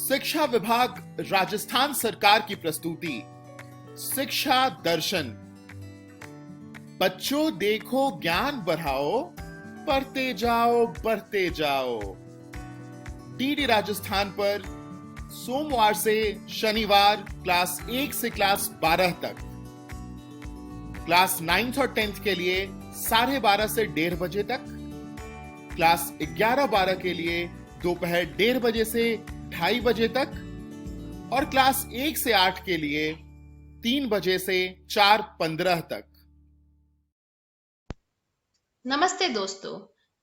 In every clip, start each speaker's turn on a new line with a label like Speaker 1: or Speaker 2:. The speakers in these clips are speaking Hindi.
Speaker 1: शिक्षा विभाग राजस्थान सरकार की प्रस्तुति शिक्षा दर्शन। बच्चों देखो ज्ञान बढ़ाओ, पढ़ते जाओ बढ़ते जाओ। डीडी राजस्थान पर सोमवार से शनिवार क्लास 1 से क्लास 12 तक, क्लास 9th और 10th के लिए 12:30 से 1:30 बजे तक, क्लास 11-12 के लिए दोपहर 1:30 बजे से 2:30 बजे तक और क्लास 1 से 8 के लिए 3 बजे से 4:15 तक।
Speaker 2: नमस्ते दोस्तों,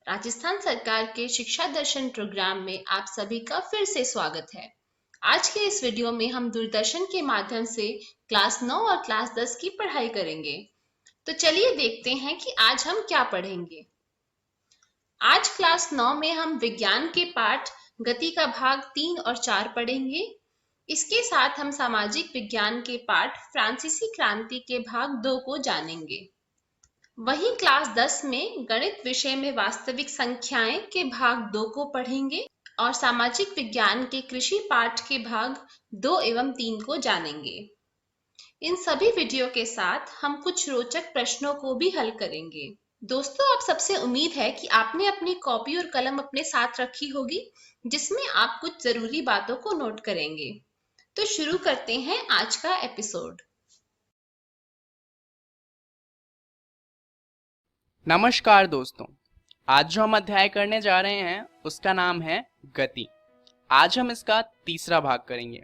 Speaker 2: राजस्थान सरकार के शिक्षा दर्शन प्रोग्राम में आप सभी का फिर से स्वागत है। आज के इस वीडियो में हम दूरदर्शन के माध्यम से क्लास 9 और क्लास 10 की पढ़ाई करेंगे। तो चलिए देखते हैं कि आज हम क्या पढ़ेंगे। आज क्लास 9 में हम विज्ञान के पाठ गति का भाग 3 और 4 पढ़ेंगे। इसके साथ हम सामाजिक विज्ञान के पाठ फ्रांसीसी क्रांति के भाग 2 को जानेंगे। वहीं क्लास 10 में गणित विषय में वास्तविक संख्याएं के भाग 2 को पढ़ेंगे और सामाजिक विज्ञान के कृषि पाठ के भाग 2 एवं 3 को जानेंगे। इन सभी वीडियो के साथ हम कुछ रोचक प्रश्नों को भी हल करेंगे। दोस्तों, आप सबसे उम्मीद है कि आपने अपनी कॉपी और कलम अपने साथ रखी होगी, जिसमें आप कुछ जरूरी बातों को नोट करेंगे। तो शुरू करते हैं आज का एपिसोड।
Speaker 3: नमस्कार दोस्तों, आज जो हम अध्याय करने जा रहे हैं उसका नाम है गति। आज हम इसका तीसरा भाग करेंगे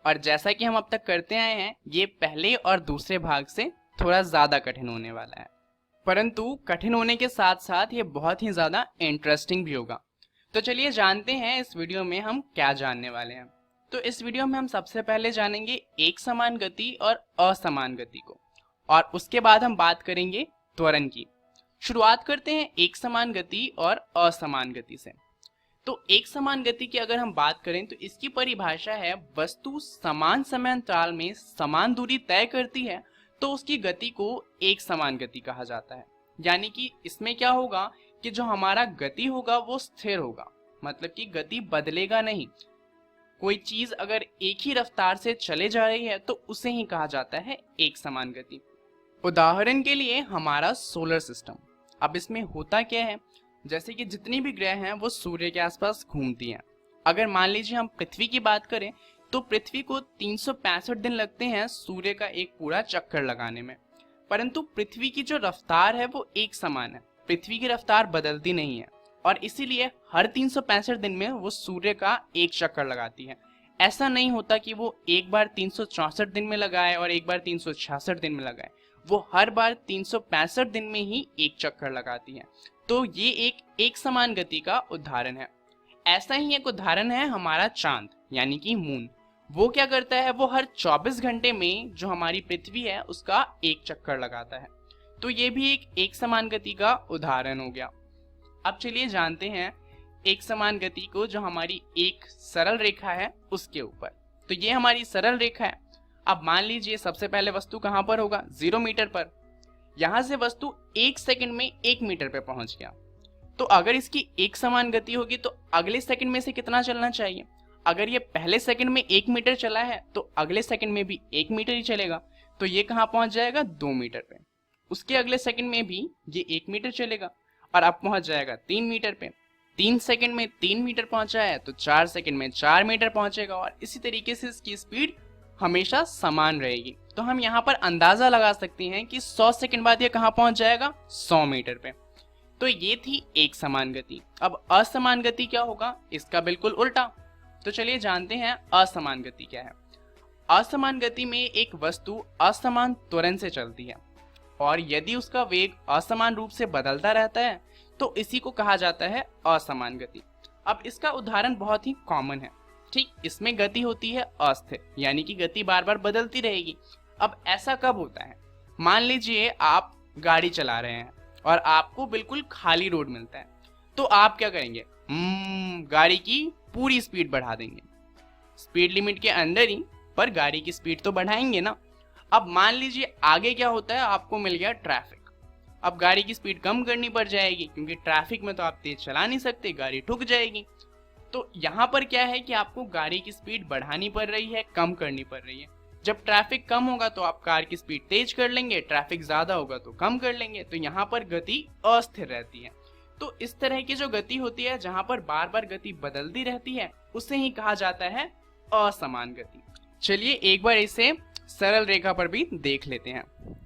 Speaker 3: और जैसा कि हम अब तक करते आए हैं, ये पहले और दूसरे भाग से थोड़ा ज़्यादा कठिन होने वाला है, परंतु कठिन होने के साथ साथ ये बहुत ही ज़्यादा इंटरेस्टिंग भी होगा। तो चलिए जानते हैं इस वीडियो में हम क्या जानने वाले हैं। तो इस वीडियो में हम सबसे पहले जानेंगे एक समान गति और असमान गति को, और उसके बाद हम बात करेंगे त्वरण की। शुरुआत करते हैं एक समान गति और असमान गति से। तो एक समान गति की अगर हम बात करें तो इसकी परिभाषा है, वस्तु समान समय अंतराल में समान दूरी तय करती है तो उसकी गति को एक समान गति कहा जाता है। यानी कि इसमें क्या होगा कि जो हमारा गति होगा वो स्थिर होगा, मतलब कि गति बदलेगा नहीं। कोई चीज अगर एक ही रफ्तार से चले जा रही है तो उसे ही कहा जाता है एक समान गति। उदाहरण के लिए हमारा सोलर सिस्टम। अब इसमें होता क्या है, जैसे कि जितनी भी ग्रह हैं वो सूर्य के आसपास घूमती हैं। अगर मान लीजिए हम पृथ्वी की बात करें तो पृथ्वी को 365 दिन लगते हैं सूर्य का एक पूरा चक्कर लगाने में, परंतु पृथ्वी की जो रफ्तार है वो एक समान है। पृथ्वी की रफ्तार बदलती नहीं है और इसीलिए हर 365 दिन में वो सूर्य का एक चक्कर लगाती है। ऐसा नहीं होता कि वो एक बार 364 दिन में लगाए और एक बार 366 दिन में लगाए, वो हर बार 365 दिन में ही एक चक्कर लगाती है। तो ये एक समान गति का उदाहरण है। ऐसा ही एक उदाहरण है हमारा चांद यानी कि मून। वो क्या करता है, वो हर 24 घंटे में जो हमारी पृथ्वी है उसका एक चक्कर लगाता है। तो ये भी एक समान गति का उदाहरण हो गया। अब चलिए जानते हैं एक समान गति को, जो हमारी एक सरल रेखा है उसके ऊपर। तो ये हमारी सरल रेखा है। अब मान लीजिए सबसे पहले वस्तु कहाँ पर होगा, 0 मीटर पर। यहां से वस्तु 1 सेकंड में 1 मीटर पे पहुंच गया। तो अगर इसकी एक समान गति होगी तो अगले सेकंड में से कितना चलना चाहिए। अगर ये पहले सेकंड में 1 मीटर चला है तो अगले सेकंड में भी 1 मीटर ही चलेगा, तो ये कहाँ पहुंच जाएगा, 2 मीटर पे। उसके अगले सेकंड में भी ये 1 मीटर चलेगा और अब पहुंच जाएगा 3 मीटर पे। 3 सेकंड में 3 मीटर पहुंचा है तो 4 सेकंड में 4 मीटर पहुंचेगा और इसी तरीके से इसकी स्पीड हमेशा समान रहेगी। तो हम यहाँ पर अंदाजा लगा सकते हैं कि 100 सेकंड बाद ये कहाँ पहुंच जाएगा, 100 मीटर पे। तो ये थी एक समान गति। अब असमान गति क्या होगा, इसका बिल्कुल उल्टा। तो चलिए जानते हैं असमान गति क्या है। असमान गति में एक वस्तु असमान त्वरण से चलती है और यदि उसका वेग असमान रूप से बदलता रहता है तो इसी को कहा जाता है असमान गति। अब इसका उदाहरण बहुत ही कॉमन है। ठीक, इसमें गति होती है अस्थिर, यानी कि गति बार बार बदलती रहेगी। अब ऐसा कब होता है, मान लीजिए आप गाड़ी चला रहे हैं और आपको बिल्कुल खाली रोड मिलता है, तो आप क्या करेंगे, गाड़ी की पूरी स्पीड बढ़ा देंगे। स्पीड लिमिट के अंदर ही, पर गाड़ी की स्पीड तो बढ़ाएंगे ना। अब मान लीजिए आगे क्या होता है, आपको मिल गया ट्रैफिक। अब गाड़ी की स्पीड कम करनी पड़ जाएगी क्योंकि ट्रैफिक में तो आप तेज चला नहीं सकते, गाड़ी ठुक जाएगी। तो यहाँ पर क्या है कि आपको गाड़ी की स्पीड बढ़ानी पड़ रही है, कम करनी पड़ रही है। जब ट्रैफिक कम होगा तो आप कार की स्पीड तेज कर लेंगे, ट्रैफिक ज्यादा होगा तो कम कर लेंगे, तो यहाँ पर गति अस्थिर रहती है। तो इस तरह की जो गति होती है जहाँ पर बार बार गति बदलती रहती है उसे ही कहा जाता है असमान गति। चलिए एक बार इसे सरल रेखा पर भी देख लेते हैं।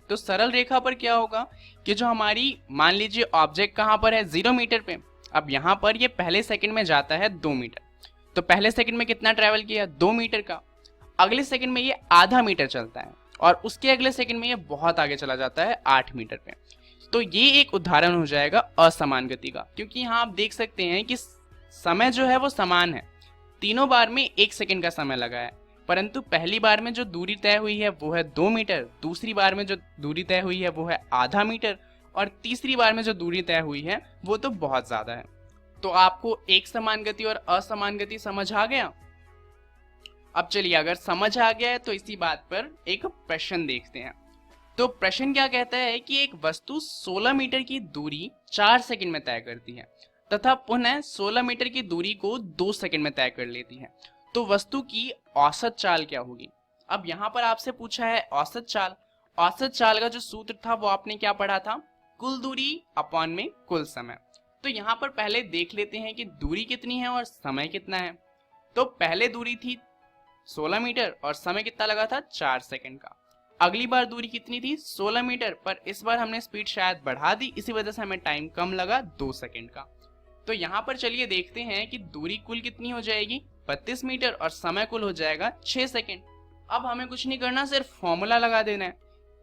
Speaker 3: तो सरल रेखा पर क्या होगा कि जो हमारी मान लीजिए ऑब्जेक्ट कहाँ पर है 0 मीटर पे, अब यहाँ पर ये पहले सेकंड में जाता है 2 मीटर, तो पहले सेकंड में कितना ट्रेवल किया 2 मीटर का, अगले सेकंड में ये आधा मीटर चलता है और उसके अगले सेकंड में ये बहुत आगे चला जाता है 8 मीटर पे। तो ये एक उदाहरण हो जाएगा असमान गति का, क्योंकि यहाँ आप देख सकते हैं कि समय जो है वो समान है, तीनों बार में 1 सेकंड का समय लगा है, परंतु पहली बार में जो दूरी तय हुई है वो है 2 मीटर, दूसरी बार में जो दूरी तय हुई है वो है आधा मीटर और तीसरी बार में जो दूरी तय हुई है वो तो बहुत ज्यादा है। तो आपको एक समान गति और असमान गति समझ आ गया। अब चलिए अगर समझ आ गया है तो इसी बात पर एक प्रश्न देखते हैं। तो प्रश्न क्या कहता है कि एक वस्तु 16 मीटर की दूरी 4 सेकंड में तय करती है तथा पुनः 16 मीटर की दूरी को 2 सेकंड में तय कर लेती है, तो वस्तु की औसत चाल क्या होगी। अब यहाँ पर आपसे पूछा है औसत चाल। औसत चाल का जो सूत्र था वो आपने क्या पढ़ा था, कुल दूरी अपॉन में कुल समय। तो यहाँ पर पहले देख लेते हैं कि दूरी कितनी है और समय कितना है। तो पहले दूरी थी 16 मीटर और समय कितना लगा था 4 सेकंड का। अगली बार दूरी कितनी थी 16 मीटर, पर इस बार हमने स्पीड शायद बढ़ा दी, इसी वजह से हमें टाइम कम लगा 2 सेकंड का। तो यहाँ पर चलिए देखते हैं कि दूरी कुल कितनी हो जाएगी 32 मीटर और समय कुल हो जाएगा 6 सेकंड। अब हमें कुछ नहीं करना, सिर्फ फॉर्मूला लगा देना है।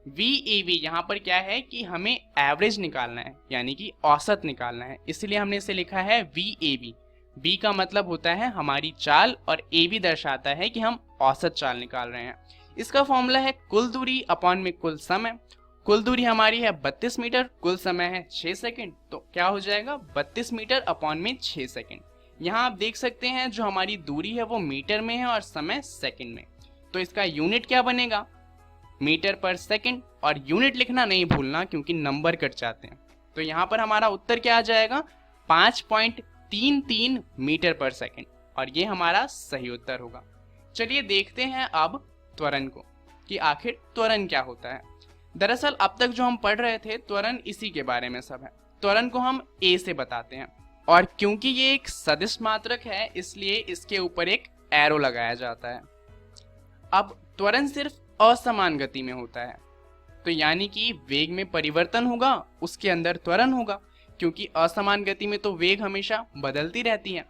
Speaker 3: VAV यहाँ पर क्या है कि हमें एवरेज निकालना है, यानी कि औसत निकालना है, इसलिए हमने इसे लिखा है VAV। B का मतलब होता है हमारी चाल और AB दर्शाता है कि हम औसत चाल निकाल रहे हैं। इसका फॉर्मूला है कुल दूरी अपॉन में कुल समय। कुल दूरी हमारी है 32 मीटर, कुल समय है 6 सेकंड, तो क्या हो जाएगा 32 मीटर अपॉन में 6 सेकंड। यहाँ आप देख सकते हैं जो हमारी दूरी है वो मीटर में है और समय सेकंड में, तो इसका यूनिट क्या बनेगा मीटर पर सेकंड, और यूनिट लिखना नहीं भूलना क्योंकि नंबर कट जाते हैं। तो यहाँ पर हमारा उत्तर क्या आ जाएगा 5.33 मीटर पर सेकंड, और ये हमारा सही उत्तर होगा। चलिए देखते हैं अब त्वरण को कि आखिर त्वरण क्या होता है। दरअसल अब तक जो हम पढ़ रहे थे त्वरण इसी के बारे में सब है। त्वरण को हम A से बताते हैं, और क्योंकि ये एक सदिश मात्रक है इसलिए इसके ऊपर एक एरो लगाया जाता है। अब त्वरण सिर्फ असमान गति में होता है, तो यानी कि वेग में परिवर्तन होगा उसके अंदर त्वरण होगा, क्योंकि असमान गति में तो वेग हमेशा बदलती रहती है।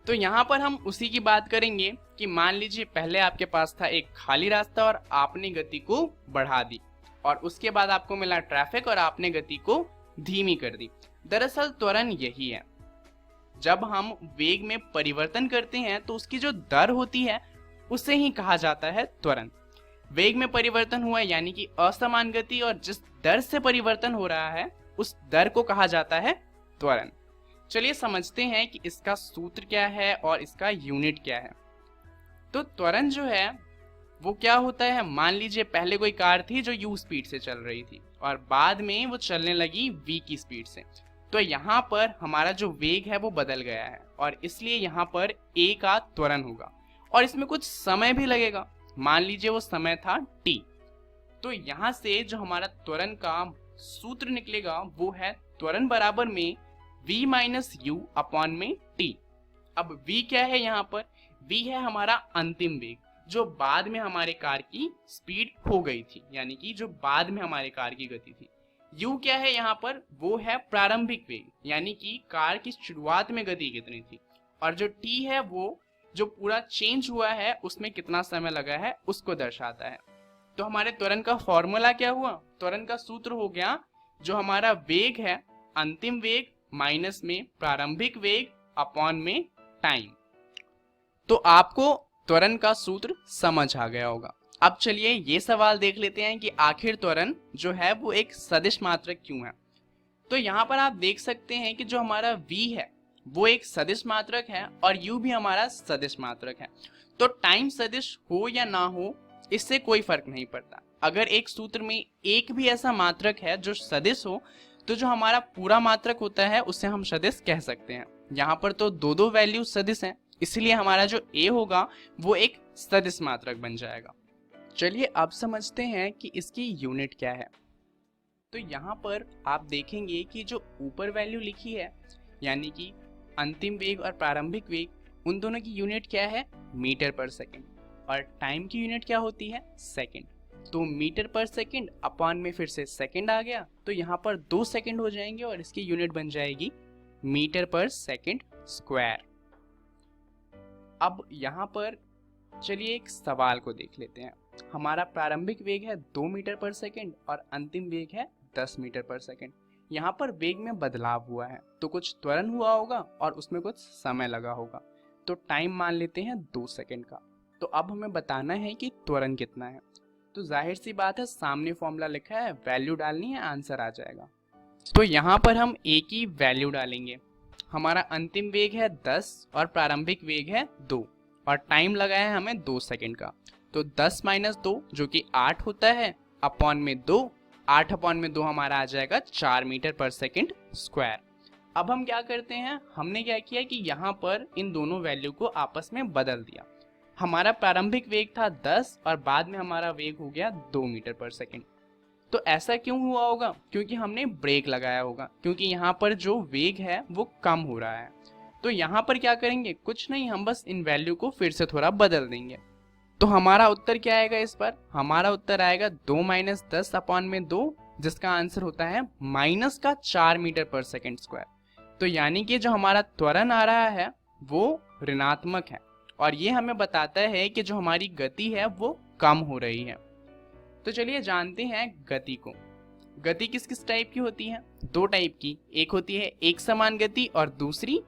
Speaker 3: तो यहाँ पर हम उसी की बात करेंगे कि मान लीजिए पहले आपके पास था एक खाली रास्ता और आपने गति को बढ़ा दी, और उसके बाद आपको मिला ट्रैफिक और आपने गति को धीमी कर दी। दरअसल त्वरण यही है, जब हम वेग में परिवर्तन करते हैं तो उसकी जो दर होती है उसे ही कहा जाता है त्वरण। वेग में परिवर्तन हुआ यानी कि असमान गति, और जिस दर से परिवर्तन हो रहा है उस दर को कहा जाता है त्वरण। चलिए समझते हैं कि इसका सूत्र क्या है और इसका यूनिट क्या है। तो त्वरण जो है वो क्या होता है, मान लीजिए पहले कोई कार थी जो u स्पीड से चल रही थी और बाद में वो चलने लगी v की स्पीड से, तो यहाँ पर हमारा जो वेग है वो बदल गया है और इसलिए यहाँ पर a का त्वरण होगा और इसमें कुछ समय भी लगेगा। मान लीजिए वो समय था t, तो यहाँ से जो हमारा त्वरण का सूत्र निकलेगा वो है त्वरण बराबर में v माइनस यू अपॉन में t। अब v क्या है, यहाँ पर v है हमारा अंतिम वेग जो बाद में हमारे कार की स्पीड हो गई थी, यानी कि जो बाद में हमारे कार की गति थी। u क्या है यहाँ पर, वो है प्रारंभिक वेग, यानी कि कार की शुरुआत में गति कितनी थी, और जो t है वो जो पूरा चेंज हुआ है उसमें कितना समय लगा है उसको दर्शाता है। तो हमारे त्वरण का फॉर्मूला क्या हुआ, त्वरण का सूत्र हो गया जो हमारा वेग है अंतिम वेग माइनस में प्रारंभिक वेग अपॉन में टाइम। तो आपको त्वरण का सूत्र समझ आ गया होगा। अब चलिए ये सवाल देख लेते हैं कि आखिर त्वरण जो है वो एक सदिश मात्रक क्यों है। तो यहाँ पर आप देख सकते हैं कि जो हमारा v है वो एक सदिश मात्रक है और u भी हमारा सदिश मात्रक है। तो टाइम सदिश हो या ना हो इससे कोई फर्क नहीं पड़ता। अगर एक सूत्र में एक भी ऐसा मात्रक है जो सदिश हो तो जो हमारा पूरा मात्रक होता है उसे हम सदिश कह सकते हैं। यहाँ पर तो दो दो वैल्यू सदिश हैं, इसलिए हमारा जो a होगा वो एक सदिश मात्रक बन जाएगा। चलिए अब समझते हैं कि इसकी यूनिट क्या है। तो यहाँ पर आप देखेंगे कि जो ऊपर वैल्यू लिखी है यानी कि अंतिम वेग और प्रारंभिक वेग, उन दोनों की यूनिट क्या है, मीटर पर सेकंड, और टाइम की यूनिट क्या होती है, सेकंड। तो मीटर पर सेकंड अपॉन में फिर से सेकंड आ गया, तो यहाँ पर 2 सेकंड हो जाएंगे और इसकी यूनिट बन जाएगी मीटर पर सेकंड स्क्वायर। अब यहाँ पर चलिए एक सवाल को देख लेते हैं। हमारा प्रारंभिक वेग है 2 मीटर पर सेकंड और अंतिम वेग है 10 मीटर पर सेकंड। यहाँ पर वेग में बदलाव हुआ है, तो कुछ त्वरण हुआ होगा और उसमें कुछ समय लगा होगा, तो टाइम मान लेते हैं 2 सेकंड का। तो अब हमें बताना है कि त्वरण कितना है। तो जाहिर सी बात है, सामने फॉर्मूला लिखा है, वैल्यू डालनी है, आंसर आ जाएगा। तो यहाँ पर हम a की वैल्यू डालेंगे। हमारा अंतिम वेग है 10 और प्रारंभिक वेग है 2 और टाइम लगा है हमें 2 सेकंड का। तो 10 माइनस 2 जो कि 8 होता है, अपॉन में 2, 8 अपॉन में 2 हमारा आ जाएगा 4 मीटर पर सेकंड स्क्वायर। अब हम क्या करते हैं, हमने क्या किया कि यहाँ पर इन दोनों वैल्यू को आपस में बदल दिया। हमारा प्रारंभिक वेग था 10 और बाद में हमारा वेग हो गया 2 मीटर पर सेकंड। तो ऐसा क्यों हुआ होगा, क्योंकि हमने ब्रेक लगाया होगा, क्योंकि यहाँ पर जो वेग है वो कम हो रहा है। तो यहाँ पर क्या करेंगे, कुछ नहीं, हम बस इन वैल्यू को फिर से थोड़ा बदल देंगे। तो हमारा उत्तर क्या आएगा इस पर, हमारा उत्तर आएगा 2 माइनस 10 अपॉन में 2, जिसका आंसर होता है माइनस का 4 मीटर पर सेकंड स्क्वायर। तो यानी कि जो हमारा त्वरण आ रहा है वो ऋणात्मक है, और ये हमें बताता है कि जो हमारी गति है वो कम हो रही है। तो चलिए जानते हैं गति को। गति किस किस टाइप की होती है, 2 टाइप की, एक होती है एक समान गति और दूसरी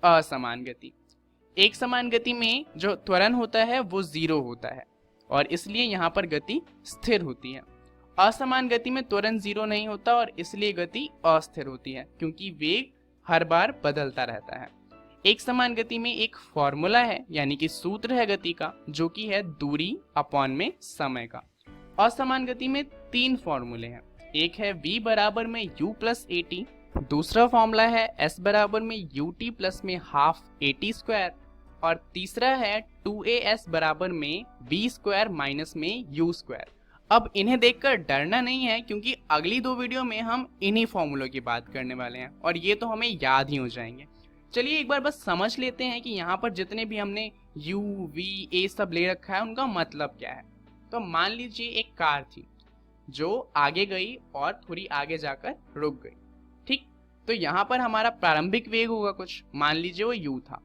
Speaker 3: असमान गति। एक समान गति में जो त्वरण होता है वो 0 होता है और इसलिए यहाँ पर गति स्थिर होती है। असमान गति में त्वरण 0 नहीं होता और इसलिए गति अस्थिर होती है, क्योंकि वेग हर बार बदलता रहता है। एक समान गति में एक फॉर्मूला है, यानी कि सूत्र है गति का, जो कि है दूरी अपॉन में समय का। असमान गति में 3 फॉर्मूले हैं, एक है v बराबर में u प्लस at, दूसरा फॉर्मूला है s बराबर में ut प्लस में हाफ at स्क्वायर, और तीसरा है 2as बराबर में v स्क्वायर माइनस में u स्क्वायर। अब इन्हें देखकर डरना नहीं है, क्योंकि अगली 2 वीडियो में हम इन्हीं फॉर्मूलों की बात करने वाले हैं और ये तो हमें याद ही हो जाएंगे। चलिए एक बार बस समझ लेते हैं कि यहाँ पर जितने भी हमने u, v, a सब ले रखा है उनका मतलब क्या है। तो मान लीजिए एक कार थी जो आगे गई और थोड़ी आगे जाकर रुक गई, ठीक। तो यहाँ पर हमारा प्रारंभिक वेग होगा कुछ, मान लीजिए वो u था,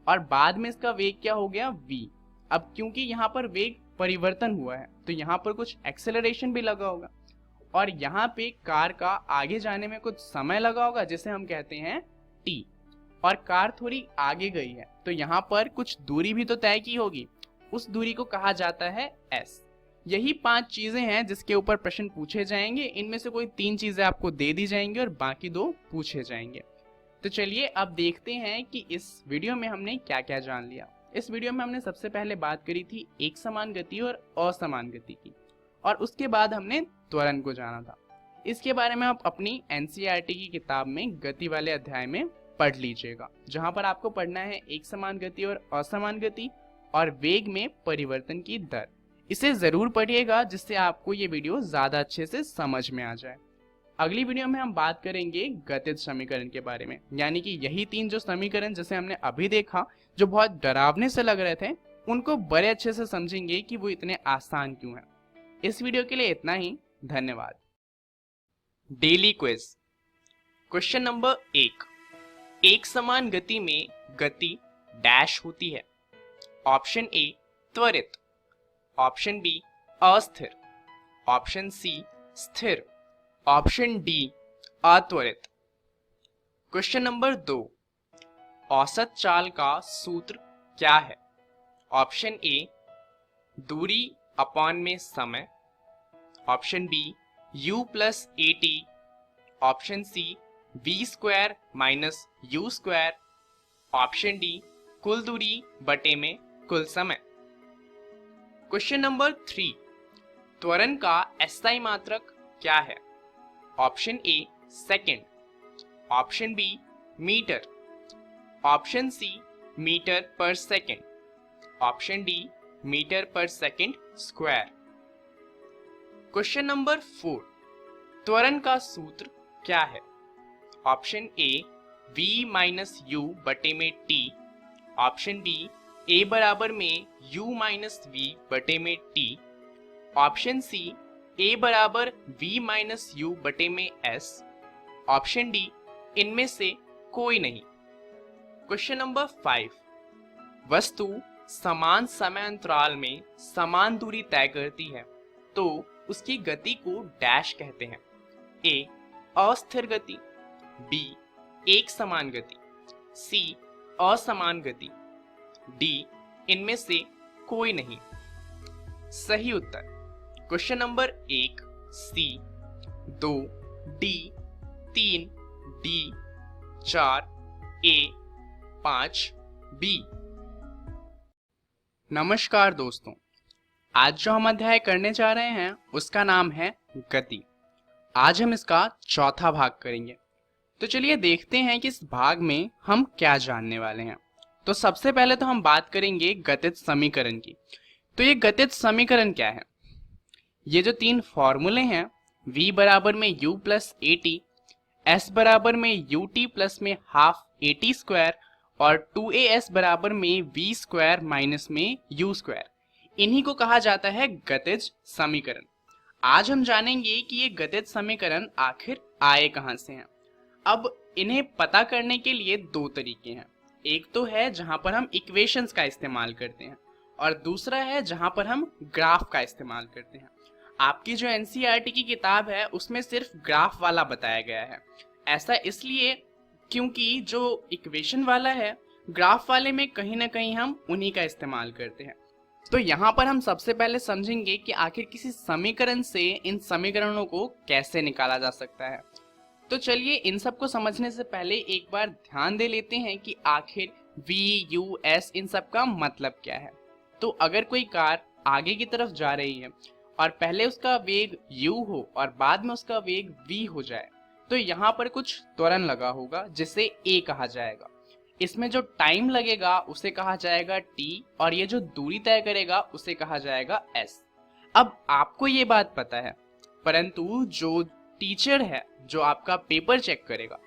Speaker 3: और बाद में इसका वेग क्या हो गया, v। अब क्योंकि यहाँ पर वेग परिवर्तन हुआ है तो यहाँ पर कुछ एक्सेलरेशन भी लगा होगा, और यहाँ पे कार का आगे जाने में कुछ समय लगा होगा जिसे हम कहते हैं t, और कार थोड़ी आगे गई है तो यहाँ पर कुछ दूरी भी तो तय की होगी, उस दूरी को कहा जाता है s। यही 5 चीजें हैं जिसके ऊपर प्रश्न पूछे जाएंगे। इनमें से कोई 3 चीजें आपको दे दी जाएंगी और बाकी 2 पूछे जाएंगे। तो चलिए अब देखते हैं कि इस वीडियो में हमने क्या क्या जान लिया। इस वीडियो में हमने सबसे पहले बात करी थी एक समान गति और असमान गति की, और उसके बाद हमने त्वरण को जाना था। इसके बारे में आप अपनी NCERT की किताब में गति वाले अध्याय में पढ़ लीजिएगा, जहां पर आपको पढ़ना है एक समान गति और असमान गति और वेग में परिवर्तन की दर। इसे जरूर पढ़िएगा जिससे आपको ये वीडियो ज्यादा अच्छे से समझ में आ जाए। अगली वीडियो में हम बात करेंगे गतिज समीकरण के बारे में, यानी कि यही 3 जो समीकरण जैसे हमने अभी देखा जो बहुत डरावने से लग रहे थे, उनको बड़े अच्छे से समझेंगे कि वो इतने आसान क्यों हैं। इस वीडियो के लिए इतना ही, धन्यवाद। Daily quiz. क्वेश्चन नंबर 1, एक समान गति में गति डैश होती है। ऑप्शन ए त्वरित, ऑप्शन बी अस्थिर, ऑप्शन सी स्थिर, ऑप्शन डी अत्वरित। क्वेश्चन नंबर 2, औसत चाल का सूत्र क्या है। ऑप्शन ए दूरी अपॉन में समय, option B u plus at, option C v square minus u square, option D कुल दूरी बटे में कुल समय। क्वेश्चन नंबर 3, त्वरण का SI मात्रक क्या है। Option A second, option B metre, option C metre पर सेकेंड, ऑप्शन डी मीटर पर सेकेंड स्क्वायर। क्वेश्चन नंबर 4, त्वरण का सूत्र क्या है? Option A v minus u बटे में t, ऑप्शन बी a बराबर में u माइनस वी बटे में t, ऑप्शन सी a बराबर v माइनस यू बटे में s, ऑप्शन डी इनमें से कोई नहीं। क्वेश्चन नंबर 5, वस्तु समान समय अंतराल में समान दूरी तय करती है तो उसकी गति को डैश कहते हैं। ए अस्थिर गति, बी एक समान गति, सी असमान गति, डी इनमें से कोई नहीं। सही उत्तर क्वेश्चन नंबर 1 सी, 2 डी, 3 डी, 4 ए, 5 बी। नमस्कार दोस्तों, आज जो हम अध्याय करने जा रहे हैं उसका नाम है गति। आज हम इसका चौथा भाग करेंगे। तो चलिए देखते हैं कि इस भाग में हम क्या जानने वाले हैं। तो सबसे पहले तो हम बात करेंगे गतिज समीकरण की। तो ये गतिज समीकरण क्या है? ये जो 3 फॉर्मूले हैं, v बराबर में u plus A T, s बराबर में यू टी प्लस में हाफ ए टी स्क्वायर और 2as बराबर में v स्क्वायर माइनस में u स्क्वायर, इन्हीं को कहा जाता है गतिज समीकरण। आज हम जानेंगे कि ये गतिज समीकरण आखिर आए कहां से हैं। अब इन्हें पता करने के लिए 2 तरीके हैं। एक तो है जहां पर हम इक्वेशंस का इस्तेमाल करते हैं और दूसरा है जहां पर हम ग्राफ का इस्तेमाल करते हैं। आपकी जो एनसीईआरटी की किताब है उसमें सिर्फ ग्राफ वाला बताया गया है। ऐसा इसलिए क्योंकि जो इक्वेशन वाला है, ग्राफ वाले में कहीं ना कहीं हम उन्हीं का इस्तेमाल करते हैं। तो यहाँ पर हम सबसे पहले समझेंगे कि आखिर किसी समीकरण से इन समीकरणों को कैसे निकाला जा सकता है। तो चलिए इन सब को समझने से पहले एक बार ध्यान दे लेते हैं कि आखिर v, u, s इन सब का मतलब क्या है। तो अगर कोई कार आगे की तरफ जा रही है और पहले उसका वेग u हो और बाद में उसका वेग v हो जाए, तो यहाँ पर कुछ त्वरण लगा होगा जिसे a कहा जाएगा। इसमें जो टाइम लगेगा उसे कहा जाएगा t और ये जो दूरी तय करेगा उसे कहा जाएगा s। अब आपको ये बात पता है, परंतु जो टीचर है जो आपका पेपर चेक करेगा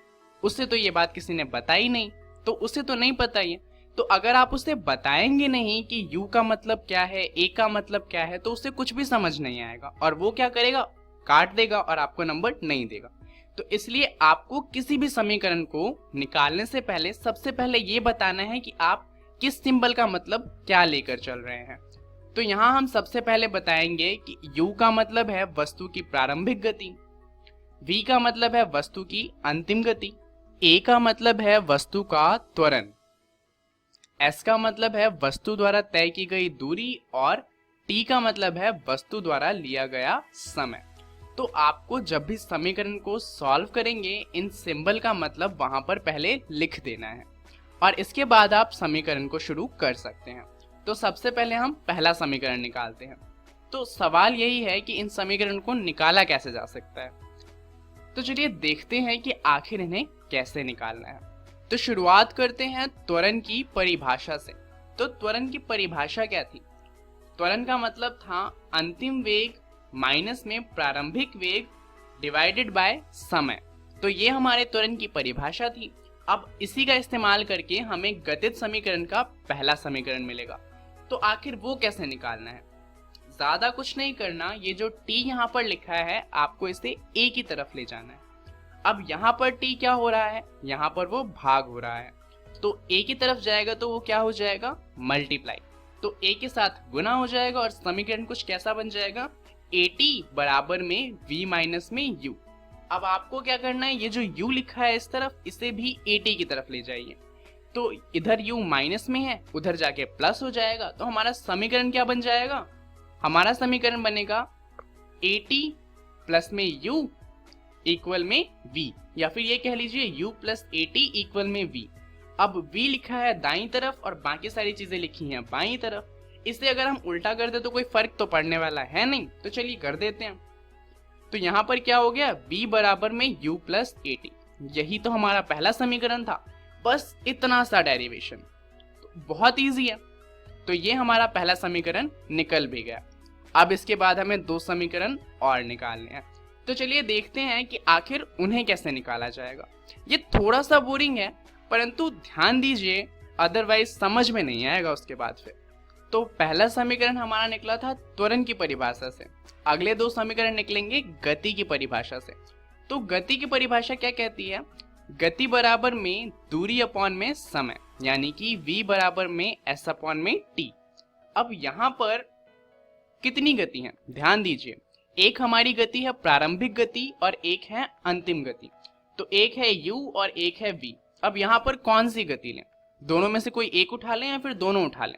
Speaker 3: उससे तो ये बात किसी ने बताई नहीं, तो उसे तो नहीं पता ही है। तो अगर आप उसे बताएंगे नहीं कि u का मतलब क्या है, a का मतलब क्या है, तो उसे कुछ भी समझ नहीं आएगा और वो क्या करेगा, काट देगा और आपको नंबर नहीं देगा। तो इसलिए आपको किसी भी समीकरण को निकालने से पहले सबसे पहले ये बताना है कि आप किस सिंबल का मतलब क्या लेकर चल रहे हैं। तो यहाँ हम सबसे पहले बताएंगे कि u का मतलब है वस्तु की प्रारंभिक गति, v का मतलब है वस्तु की अंतिम गति, a का मतलब है वस्तु का त्वरण, s का मतलब है वस्तु द्वारा तय की गई दूरी और t का मतलब है वस्तु द्वारा लिया गया समय। तो आपको जब भी समीकरण को सॉल्व करेंगे इन सिंबल का मतलब वहां पर पहले लिख देना है और इसके बाद आप समीकरण को शुरू कर सकते हैं। तो सबसे पहले हम पहला समीकरण निकालते हैं। तो सवाल यही है कि इन समीकरण को निकाला कैसे जा सकता है। तो चलिए देखते हैं कि आखिर इन्हें कैसे निकालना है। तो शुरुआत करते हैं त्वरण की परिभाषा से। तो त्वरण की परिभाषा क्या थी? त्वरण का मतलब था अंतिम वेग माइनस में प्रारंभिक वेग डिवाइडेड बाय समय। तो ये हमारे त्वरण की परिभाषा थी। अब इसी का इस्तेमाल करके हमें गतिज समीकरण का पहला समीकरण मिलेगा। तो आखिर वो कैसे निकालना है? ज्यादा कुछ नहीं करना, ये जो t यहाँ पर लिखा है आपको इसे a की तरफ ले जाना है। अब यहाँ पर t क्या हो रहा है? यहाँ पर वो भाग हो रहा है, तो a की तरफ जाएगा तो वो क्या हो जाएगा, मल्टीप्लाई। तो a के साथ गुना हो जाएगा और समीकरण कुछ कैसा बन जाएगा, at बराबर में v माइनस में u। अब आपको क्या करना है, ये जो u लिखा है इस तरफ, इसे भी at की तरफ ले जाइए। तो इधर u माइनस में है, उधर जाके प्लस हो जाएगा। तो हमारा समीकरण क्या बन जाएगा, हमारा समीकरण बनेगा at प्लस में u इक्वल में v, या फिर ये कह लीजिए u प्लस at इक्वल में v। अब v लिखा है दाईं तरफ और बाकी सारी चीजें लिखी हैं बाईं तरफ। इसे अगर हम उल्टा कर दे तो कोई फर्क तो पड़ने वाला है नहीं, तो चलिए कर देते हैं। तो यहाँ पर क्या हो गया, v बराबर में u प्लस at। यही तो हमारा पहला समीकरण था। बस इतना सा डेरिवेशन, तो बहुत इजी है। तो ये हमारा पहला समीकरण निकल भी गया। अब इसके बाद हमें दो समीकरण और निकालने हैं। तो चलिए देखते हैं कि आखिर उन्हें कैसे निकाला जाएगा। ये थोड़ा सा बोरिंग है, परंतु ध्यान दीजिए, अदरवाइज समझ में नहीं आएगा उसके बाद फिर। तो पहला समीकरण हमारा निकला था त्वरण की परिभाषा से, अगले दो समीकरण निकलेंगे गति की परिभाषा से। तो गति की परिभाषा क्या कहती है? गति बराबर में दूरी अपॉन में समय, यानी कि v बराबर में s अपॉन में t। अब यहाँ पर कितनी गति है ध्यान दीजिए, एक हमारी गति है प्रारंभिक गति और एक है अंतिम गति। तो एक है u और एक है v। अब यहाँ पर कौन सी गति लें? दोनों में से कोई एक उठा लें या फिर दोनों उठा लें?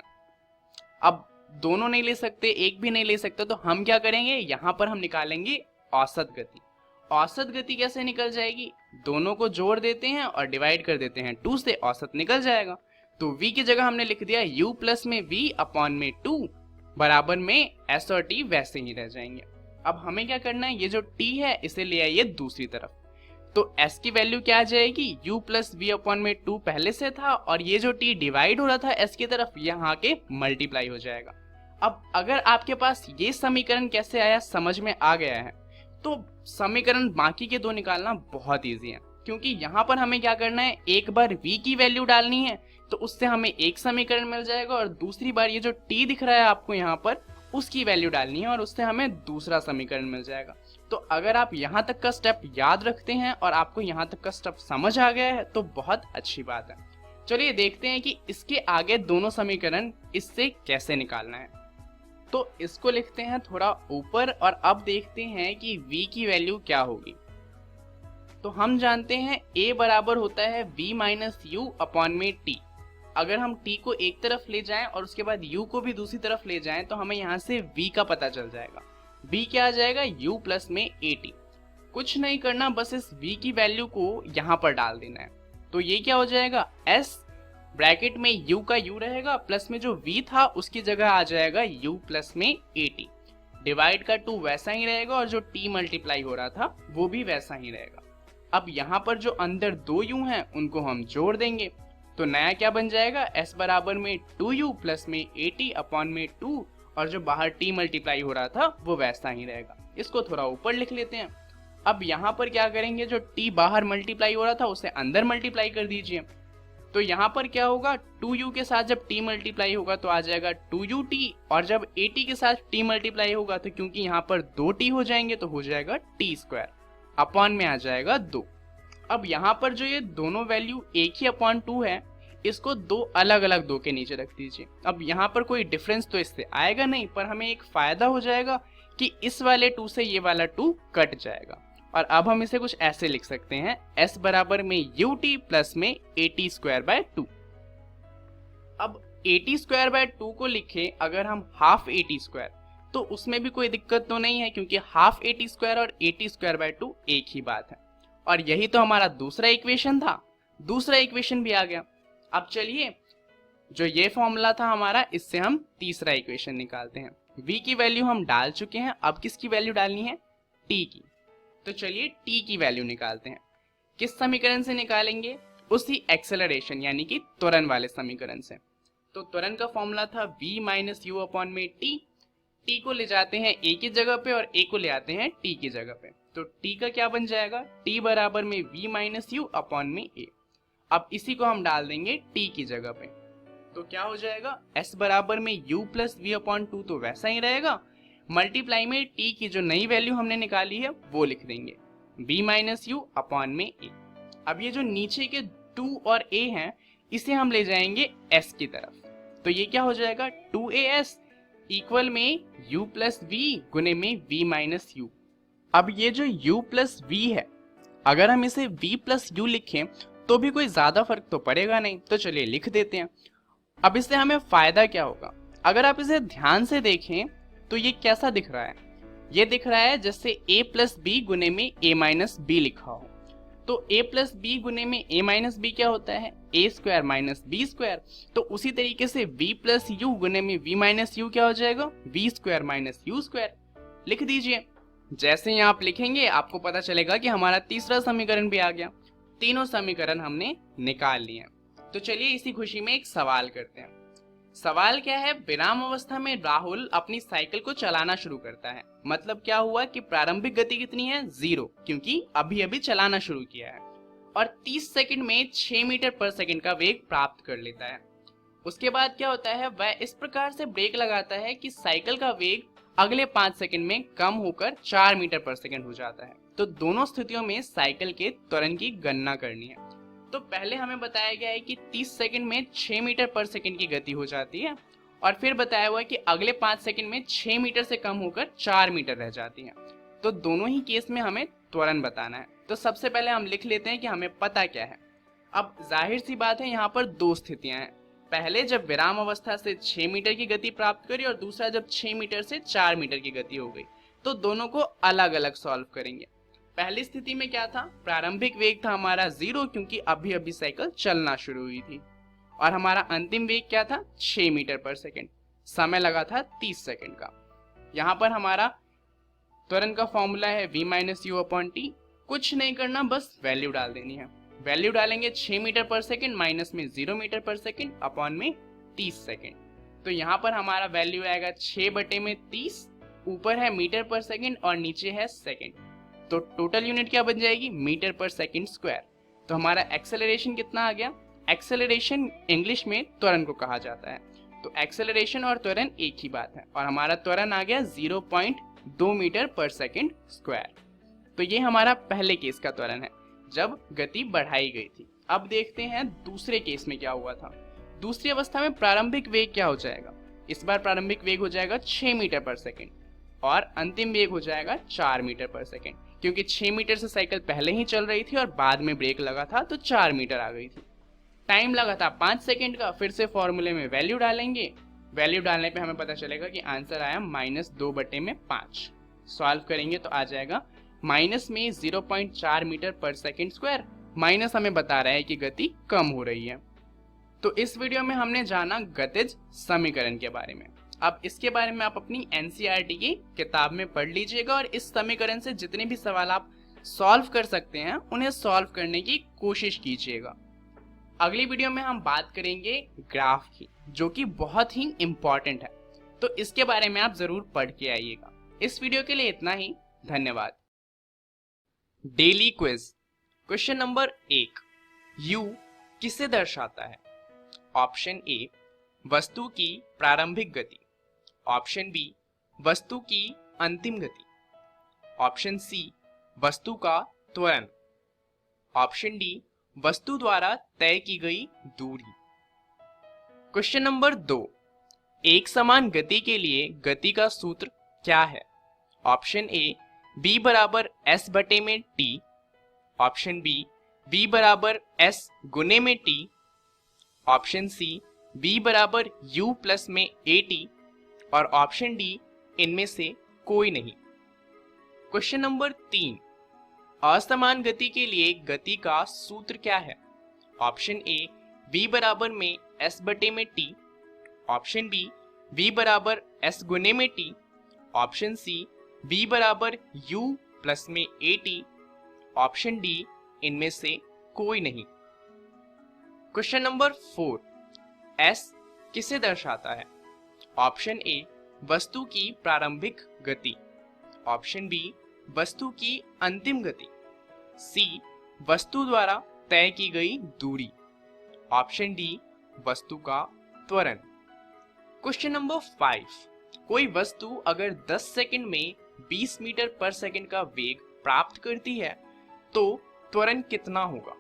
Speaker 3: अब दोनों नहीं ले सकते, एक भी नहीं ले सकते, तो हम क्या करेंगे, यहाँ पर हम निकालेंगे औसत गति। औसत गति कैसे निकल जाएगी? दोनों को जोड़ देते हैं और डिवाइड कर देते हैं 2 से, औसत निकल जाएगा। तो v की जगह हमने लिख दिया u प्लस में v अपॉन में 2 बराबर में s और t वैसे ही रह जाएंगे। अब हमें क्या करना है, ये जो t है इसे ले आइए दूसरी तरफ। तो s की वैल्यू क्या आ जाएगी, u प्लस v अपॉन में 2 पहले से था और ये जो t डिवाइड हो रहा था s की तरफ, यहाँ के मल्टीप्लाई हो जाएगा। अब अगर आपके पास ये समीकरण कैसे आया समझ में आ गया है, तो समीकरण बाकी के दो निकालना बहुत इजी है, क्योंकि यहाँ पर हमें क्या करना है, एक बार v की वैल्यू डालनी है तो उससे हमें एक समीकरण मिल जाएगा, और दूसरी बार ये जो t दिख रहा है आपको यहाँ पर, उसकी वैल्यू डालनी है और उससे हमें दूसरा समीकरण मिल जाएगा। तो अगर आप यहाँ तक का स्टेप याद रखते हैं और आपको यहाँ तक का स्टेप समझ आ गया है तो बहुत अच्छी बात है। चलिए देखते हैं कि इसके आगे दोनों समीकरण इससे कैसे निकालना है। तो इसको लिखते हैं थोड़ा ऊपर और अब देखते हैं कि v की वैल्यू क्या होगी। तो हम जानते हैं a बराबर होता है v माइनस यू अपॉन में t। अगर हम t को एक तरफ ले जाएं और उसके बाद u को भी दूसरी तरफ ले जाएं तो हमें यहाँ से v का पता चल जाएगा। v क्या आ जाएगा, u प्लस में at। कुछ नहीं करना, बस इस v की वैल्यू को यहाँ पर डाल देना है। तो ये क्या हो जाएगा, s ब्रैकेट में u का u रहेगा, प्लस में जो v था उसकी जगह आ जाएगा u प्लस में at। डिवाइड का 2 वैसा ही रहेगा और जो t मल्टीप्लाई हो रहा था वो भी वैसा ही रहेगा। अब यहाँ पर जो अंदर दो u हैं उनको हम जोड़ देंगे, तो नया क्या बन जाएगा, s बराबर में 2u प्लस में at अपॉन में 2, और जो बाहर t मल्टीप्लाई हो रहा था वो वैसा ही रहेगा। इसको थोड़ा ऊपर लिख लेते हैं। अब यहाँ पर क्या करेंगे, जो t बाहर मल्टीप्लाई हो रहा था उसे अंदर मल्टीप्लाई कर दीजिए। तो यहाँ पर क्या होगा, 2u के साथ जब t मल्टीप्लाई होगा तो आ जाएगा 2ut, और जब at के साथ t मल्टीप्लाई होगा तो क्योंकि यहाँ पर 2t हो जाएंगे तो हो जाएगा t स्क्वायर, अपॉन में आ जाएगा 2। अब यहाँ पर जो ये दोनों वैल्यू एक ही अपॉन 2 है, इसको दो अलग अलग दो के नीचे रख दीजिए। अब यहाँ पर कोई डिफरेंस तो इससे आएगा नहीं, पर हमें एक फायदा हो जाएगा कि इस वाले 2 से ये वाला 2 कट जाएगा। और अब हम इसे कुछ ऐसे लिख सकते हैं, s बराबर में ut प्लस में at स्क्वायर बाय 2। अब at स्क्वायर बाय 2 को लिखें अगर हम हाफ at स्क्वायर, तो उसमें भी कोई दिक्कत तो नहीं है, क्योंकि हाफ at स्क्वायर और at स्क्वायर बाय 2 एक ही बात है। और यही तो हमारा दूसरा इक्वेशन था, दूसरा इक्वेशन भी आ गया। अब चलिए, जो ये फॉर्मूला था हमारा, इससे हम तीसरा इक्वेशन निकालते हैं। v की वैल्यू हम डाल चुके हैं, अब किसकी वैल्यू डालनी है, t की। तो चलिए t की वैल्यू निकालते हैं। किस समीकरण से निकालेंगे, उसी एक्सेलरेशन यानी कि त्वरण वाले समीकरण से। तो त्वरण का फॉर्मूला था v माइनस यू अपॉन में t। t को ले जाते हैं a की जगह पे और a को ले आते हैं t की जगह पे। तो t का क्या बन जाएगा, t बराबर में v माइनस यू अपॉन में a। अब इसी को हम डाल देंगे t की जगह पे, तो क्या हो जाएगा, s बराबर में u प्लस v अपॉन 2 तो वैसा ही रहेगा, मल्टीप्लाई में t की जो नई वैल्यू हमने निकाली है वो लिख देंगे, v माइनस यू अपॉन में a। अब ये जो नीचे के 2 और a हैं इसे हम ले जाएंगे s की तरफ, तो ये क्या हो जाएगा, 2as इक्वल में u प्लस v गुने में v माइनस यू। अब ये जो u प्लस v है, अगर हम इसे v प्लस यू लिखें तो भी कोई ज्यादा फर्क तो पड़ेगा नहीं, तो चलिए लिख देते हैं। अब इससे हमें फायदा क्या होगा, अगर आप इसे ध्यान से देखें तो ये कैसा दिख रहा है, ये दिख रहा है जैसे a प्लस बी गुने में a माइनस बी लिखा हो। तो a प्लस बी गुने में a माइनस बी क्या होता है, a square minus b square. तो उसी तरीके से v प्लस यू गुने में v माइनस यू क्या हो जाएगा, v square minus you square. लिख दीजिए। जैसे ही आप लिखेंगे आपको पता चलेगा कि हमारा तीसरा समीकरण भी आ गया। तीनों समीकरण हमने निकाल लिए। तो चलिए इसी खुशी में एक सवाल करते हैं। सवाल क्या है, विराम अवस्था में राहुल अपनी साइकिल को चलाना शुरू करता है। मतलब क्या हुआ कि प्रारंभिक गति कितनी है, 0, क्योंकि अभी अभी चलाना शुरू किया है, और 30 सेकंड में 6 मीटर पर सेकंड का वेग प्राप्त कर लेता है। उसके बाद क्या होता है, वह इस प्रकार से ब्रेक लगाता है कि साइकिल का वेग अगले 5 सेकंड में कम होकर 4 मीटर पर सेकंड हो जाता है। तो दोनों स्थितियों में साइकिल के त्वरण की गणना करनी है। तो पहले हमें बताया गया है कि 30 सेकंड में 6 मीटर पर सेकंड की गति हो जाती है, और फिर बताया हुआ है कि अगले 5 सेकंड में 6 मीटर से कम होकर 4 मीटर रह जाती है। तो दोनों ही केस में हमें त्वरण बताना है। तो सबसे पहले हम लिख लेते हैं कि हमें पता क्या है। अब जाहिर सी बात है, यहाँ पर दो स्थितियां हैं। पहले जब विराम अवस्था से 6 मीटर की गति प्राप्त करी, और दूसरा जब 6 मीटर से 4 मीटर की गति हो गई। तो दोनों को अलग अलग सॉल्व करेंगे। पहली स्थिति में क्या था, प्रारंभिक वेग था हमारा 0, क्योंकि अभी अभी साइकिल चलना शुरू हुई थी, और हमारा अंतिम वेग क्या था, 6 मीटर पर सेकंड। समय लगा था 30 सेकंड का। यहाँ पर हमारा त्वरण का फॉर्मूला है v-u/t। कुछ नहीं करना, बस वैल्यू डाल देनी है। वैल्यू डालेंगे 6 मीटर पर सेकंड माइनस में 0 मीटर पर सेकंड अपॉन में 30 सेकंड। तो यहाँ पर हमारा वैल्यू आएगा 6/30, ऊपर है मीटर पर सेकंड और नीचे है सेकंड। तो टोटल यूनिट क्या बन जाएगी, मीटर पर सेकंड स्क्वायर। तो हमारा एक्सेलरेशन कितना आ गया, एक्सेलरेशन इंग्लिश में त्वरण को कहा जाता है। तो एक्सेलरेशन और त्वरण एक ही बात है, और हमारा त्वरण आ गया 0.2 मीटर पर सेकंड स्क्वायर। तो ये हमारा पहले केस का त्वरण है, जब गति बढ़ाई गई थी। अब देखते हैं दूसरे केस में क्या हुआ था। दूसरी अवस्था में प्रारंभिक वेग क्या हो जाएगा, इस बार प्रारंभिक वेग हो जाएगा 6 मीटर पर सेकंड, और अंतिम वेग हो जाएगा 4 मीटर पर सेकंड, क्योंकि 6 मीटर से साइकिल पहले ही चल रही थी और बाद में ब्रेक लगा था, तो 4 मीटर आ गई थी। टाइम लगा था 5 सेकंड का। फिर से फॉर्मूले में वैल्यू डालेंगे। वैल्यू डालने पे हमें पता चलेगा कि आंसर आया -2/5। सॉल्व करेंगे तो आ जाएगा माइनस में 0.4 मीटर पर सेकंड स्क्वायर। माइनस हमें बता रहा है कि गति कम हो रही है। तो इस वीडियो में हमने जाना गतिज समीकरण के बारे में। अब इसके बारे में आप अपनी एनसीईआरटी की किताब में पढ़ लीजिएगा, और इस समीकरण से जितने भी सवाल आप सॉल्व कर सकते हैं उन्हें सॉल्व करने की कोशिश कीजिएगा। अगली वीडियो में हम बात करेंगे ग्राफ की, जो कि बहुत ही इंपॉर्टेंट है। तो इसके बारे में आप जरूर पढ़ के आइएगा। इस वीडियो के लिए इतना ही, धन्यवाद। Daily quiz. Question number 1, U किसे दर्शाता है? ऑप्शन ए, वस्तु की प्रारंभिक गति। ऑप्शन बी, वस्तु की अंतिम गति। ऑप्शन सी, वस्तु का त्वरण। ऑप्शन डी, वस्तु द्वारा तय की गई दूरी। क्वेश्चन नंबर 2, एक समान गति के लिए गति का सूत्र क्या है? ऑप्शन ए, b बराबर s बटे में t। ऑप्शन बी, v बराबर s गुने में t। ऑप्शन सी, v बराबर u प्लस में at। और ऑप्शन डी, इनमें से कोई नहीं। क्वेश्चन नंबर 3, असमान गति के लिए गति का सूत्र क्या है? ऑप्शन ए, v बराबर में s बटे में t। ऑप्शन बी, v बराबर s गुने में t। ऑप्शन सी, v बराबर u प्लस में at। ऑप्शन डी, इनमें से कोई नहीं। क्वेश्चन नंबर 4, s किसे दर्शाता है? ऑप्शन ए, वस्तु की प्रारंभिक गति। ऑप्शन बी, वस्तु की अंतिम गति। सी, वस्तु द्वारा तय की गई दूरी। ऑप्शन डी, वस्तु का त्वरण। क्वेश्चन नंबर 5, कोई वस्तु अगर 10 सेकंड में 20 मीटर पर सेकंड का वेग प्राप्त करती है तो त्वरण कितना होगा?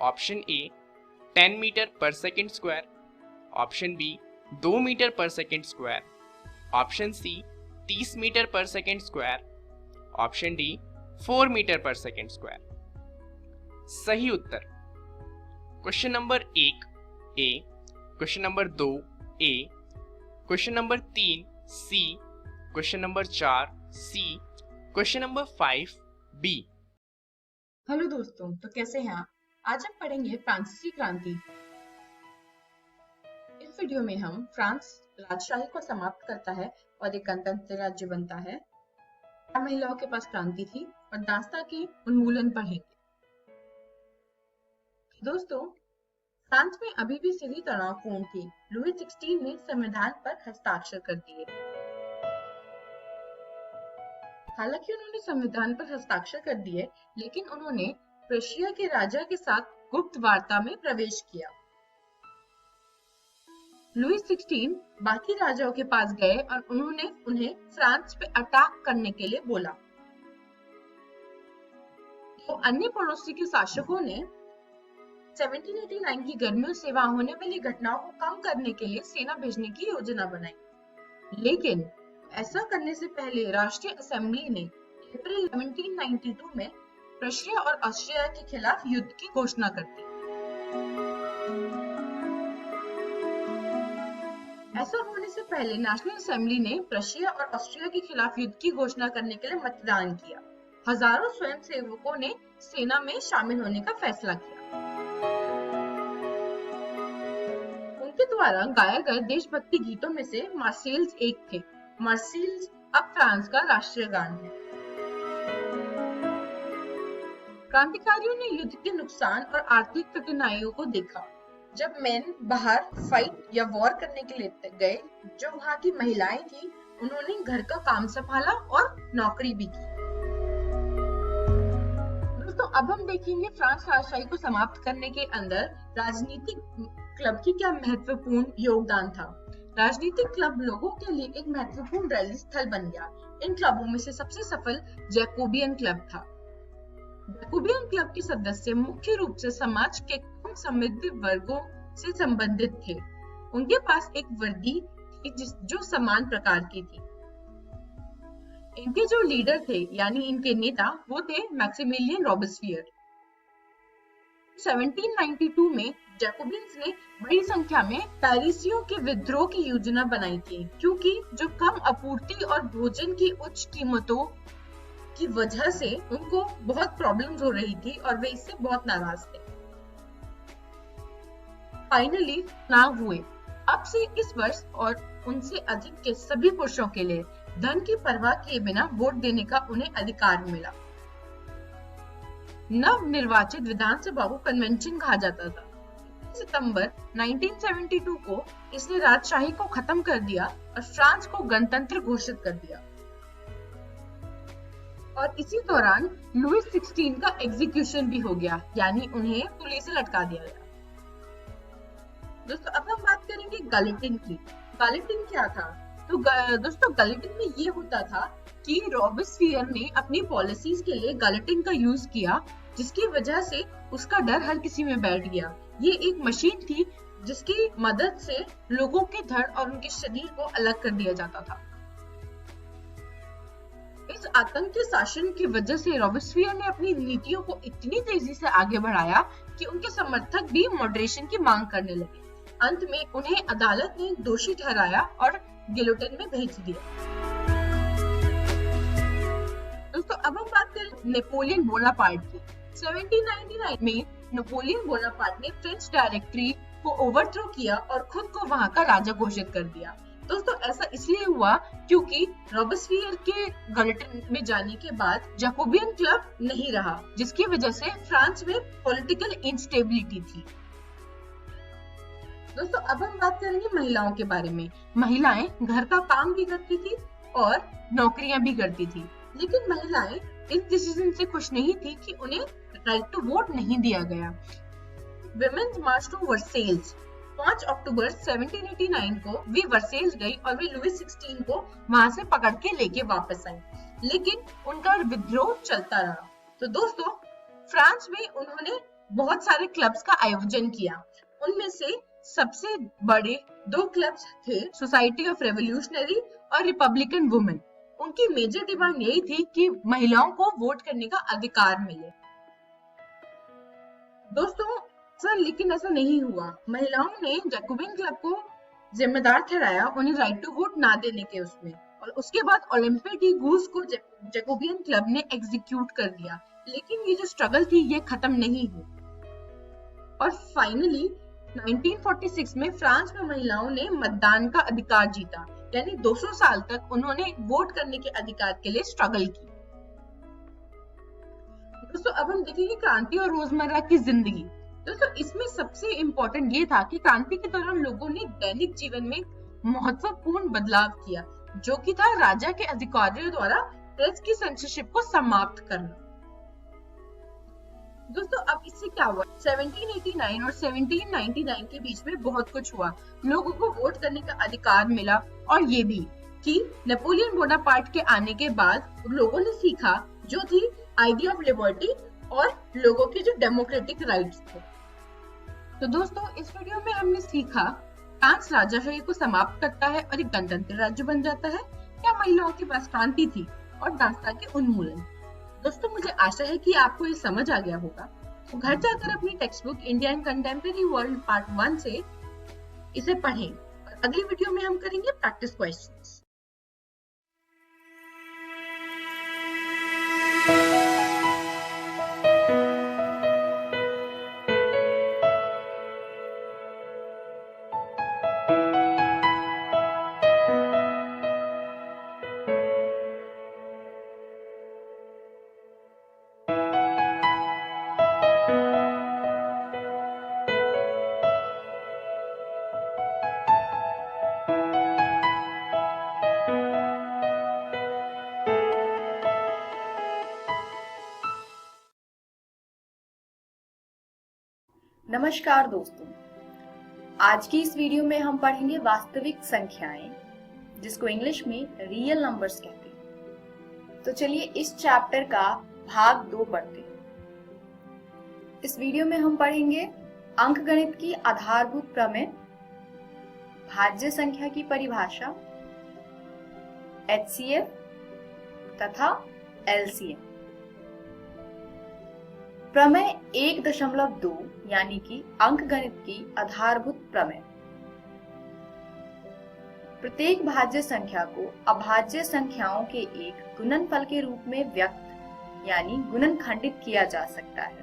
Speaker 3: ऑप्शन ए, 10 मीटर पर second square. Option B, 2 metre पर second square. Option C, 30 metre पर second square. Option D, 4 metre पर सेकंड स्क्वायर। सही उत्तर question number 1 A, question number 2 A, question number 3 C, question number 4 C, question number 5 B.
Speaker 4: Hello दोस्तों, तो कैसे हैं आप? आज हम पढ़ेंगे फ्रांसीसी क्रांति। इस वीडियो में हम फ्रांस राजशाही को समाप्त करता है और एक गणतंत्र राज्य बनता है। महिलाओं के पास क्रांति थी और दासता के उन्मूलन पढ़ेंगे। दोस्तों, फ्रांस में अभी भी स्थिति तनावपूर्ण थी। लुई 16 ने संविधान पर हस्ताक्षर कर दिए। हालांकि उन्होंने संविधान पर हस्ताक्षर कर दिए, लेकिन उन्होंने प्रशिया के राजा के साथ गुप्त वार्ता में प्रवेश किया। लुई 16 बाकी राजाओं के पास गए और उन्होंने उन्हें फ्रांस पे अटैक करने के लिए बोला। तो अन्य पड़ोसी के शासकों ने 1789 की गर्मियों से वहां होने वाली घटनाओं को कम करने के लिए सेना भेजने की योजना बनाई। लेकिन ऐसा करने से पहले राष्ट्रीय असेंबली ने अप्रैल 1792 में प्रशिया और ऑस्ट्रिया के खिलाफ युद्ध की घोषणा कर दी। ऐसा होने से पहले नेशनल असेंबली ने प्रशिया और ऑस्ट्रिया के खिलाफ युद्ध की घोषणा करने के लिए मतदान किया। हजारों स्वयंसेवकों ने सेना में शामिल होने का फैसला किया। उनके द्वारा गाए गए देशभक्ति गीतों में से मार्सेल्स एक थे। मार्सेल्स अब फ्रांस का राष्ट्रीय गान है। क्रांतिकारियों ने युद्ध के नुकसान और आर्थिक कठिनाइयों को देखा। जब मैन बाहर फाइट या वॉर करने के लिए गए, जो वहां की महिलाएं थी, उन्होंने घर का काम संभाला और नौकरी भी की। दोस्तों, अब हम देखेंगे फ्रांस राजशाही को समाप्त करने के अंदर राजनीतिक क्लब की क्या महत्वपूर्ण योगदान था। राजनीतिक क्लब लोगों के लिए एक महत्वपूर्ण रैली स्थल बन गया। इन क्लबों में से सबसे सफल जैकोबियन क्लब था। जैकोबियन क्लब के सदस्य मुख्य रूप से समाज के कम समृद्ध वर्गों से संबंधित थे। उनके पास एक वर्दी थी जो समान प्रकार की थी। इनके जो लीडर थे, यानी इनके नेता, वो थे मैक्सिमिलियन रॉबेस्पियर। 1792 में जैकोबियंस ने बड़ी संख्या में पैरिसियों के विद्रोह की योजना बनाई थी, क्योंकि जो कम आपूर्ति और भोजन की उच्च कीमतों की वजह से उनको बहुत प्रॉब्लम्स हो रही थी और वे इससे बहुत नाराज थे। फाइनली चुनाव हुए। अब से इस वर्ष और उनसे अधिक के सभी पुरुषों के लिए धन की परवाह किए बिना वोट देने का उन्हें अधिकार मिला। नव निर्वाचित विधानसभा को कन्वेंशन कहा जाता था। सितंबर 1972 को इसने राजशाही को खत्म कर दिया और फ्रांस को गणतंत्र घोषित कर दिया। और इसी दौरान लुई 16 का एग्जीक्यूशन भी हो गया, यानी उन्हें पुलिस से लटका दिया गया। दोस्तों, अब हम बात करेंगे गैलेटिन की। गैलेटिन क्या था? तो दोस्तों, गैलेटिन में ये होता था कि रॉबेस्पियर ने अपनी पॉलिसीज के लिए गैलेटिन का यूज किया, जिसकी वजह से उसका डर हर किसी में बैठ गया। ये एक मशीन थी जिसकी मदद से लोगों के धड़ और उनके शरीर को अलग कर दिया जाता था। इस आतंकी शासन की वजह से रॉबेस्पियर ने अपनी नीतियों को इतनी तेजी से आगे बढ़ाया कि उनके समर्थक भी मॉडरेशन की मांग करने लगे। अंत में उन्हें अदालत ने दोषी ठहराया और गिलोटिन में भेज दिया। दोस्तों, अब हम बात करें नेपोलियन बोनापार्ट की। 1799 में नेपोलियन बोनापार्ट ने फ्रेंच डायरेक्टरी को ओवरथ्रो किया और खुद को वहां का राजा घोषित कर दिया। दोस्तों, ऐसा इसलिए हुआ क्योंकि रॉबेस्पियर के गैलेटिन में जाने के बाद जैकोबियन क्लब नहीं रहा, जिसकी वजह से फ्रांस में पॉलिटिकल इंस्टेबिलिटी थी। दोस्तों, अब हम बात करेंगे महिलाओं के बारे में। महिलाएं घर का काम भी करती थी और नौकरियां भी करती थी, लेकिन महिलाएं इस डिसीजन से खुश नहीं थी कि उन्हें राइट टू वोट नहीं दिया गया। विमेन्स मार्च टू वर्सेल्स 5 अक्टूबर 1789 को वे वर्सेल्स गई और वे लुई 16 को वहां से पकड़ के लेके वापस आई, लेकिन उनका विद्रोह चलता रहा। तो दोस्तों, फ्रांस में उन्होंने बहुत सारे क्लब्स का आयोजन किया। उनमें से सबसे बड़े 2 क्लब्स थे, सोसाइटी ऑफ रेवोल्यूशनरी और रिपब्लिकन वुमेन। उनकी मेजर डिमांड यही थी कि महिलाओं को वोट करने का अधिकार मिले। दोस्तों, लेकिन ऐसा नहीं हुआ। महिलाओं ने जैकोबियन क्लब को जिम्मेदार ठहराया उन्हें राइट टू वोट ना देने के उसमें, और उसके बाद ओलंपे डी गूज को जैकोबियन क्लब ने एग्जीक्यूट कर दिया। लेकिन ये जो स्ट्रगल थी ये खत्म नहीं हुई और फाइनली 1946 में फ्रांस में महिलाओं ने मतदान का अधिकार जीता, यानी 200 साल तक उन्होंने वोट करने के अधिकार के लिए स्ट्रगल की। दोस्तों, अब हम देखेंगे क्रांति और रोजमर्रा की जिंदगी। दोस्तों इसमें सबसे इम्पोर्टेंट ये था कि क्रांति के दौरान लोगों ने दैनिक जीवन में महत्वपूर्ण बदलाव किया, जो कि था राजा के अधिकारियों द्वारा प्रेस की सेंसरशिप को समाप्त करना। दोस्तों अब इससे क्या हुआ, 1789 और 1799 के बीच में बहुत कुछ हुआ। लोगों को वोट करने का अधिकार मिला, और ये भी कि नेपोलियन बोनापार्ट के आने के बाद लोगों ने सीखा जो थी आइडिया ऑफ लिबर्टी और लोगों के जो डेमोक्रेटिक राइट्स थे। तो दोस्तों इस वीडियो में हमने सीखा फ्रांस राजशाही को समाप्त करता है और एक गणतंत्र राज्य बन जाता है, क्या महिलाओं के पास क्रांति थी, और दास्तां के उन्मूलन। दोस्तों मुझे आशा है कि आपको ये समझ आ गया होगा। तो घर जाकर अपनी text book India and contemporary world part 1 से इसे पढ़ें, और अगली वीडियो में हम करेंगे प्रैक्टिस क्वेश्चंस।
Speaker 5: नमस्कार दोस्तों, आज की इस वीडियो में हम पढ़ेंगे वास्तविक संख्याएं, जिसको इंग्लिश में रियल नंबर्स कहते हैं। तो चलिए इस चैप्टर का भाग 2 पढ़ते हैं। इस वीडियो में हम पढ़ेंगे अंकगणित की आधारभूत प्रमेय, भाज्य संख्या की परिभाषा, HCF तथा LCM। प्रमेय 1.2 यानी कि अंकगणित की आधारभूत प्रमेय। प्रत्येक भाज्य संख्या को अभाज्य संख्याओं के एक गुणनफल के रूप में व्यक्त यानी गुणनखंडित किया जा सकता है,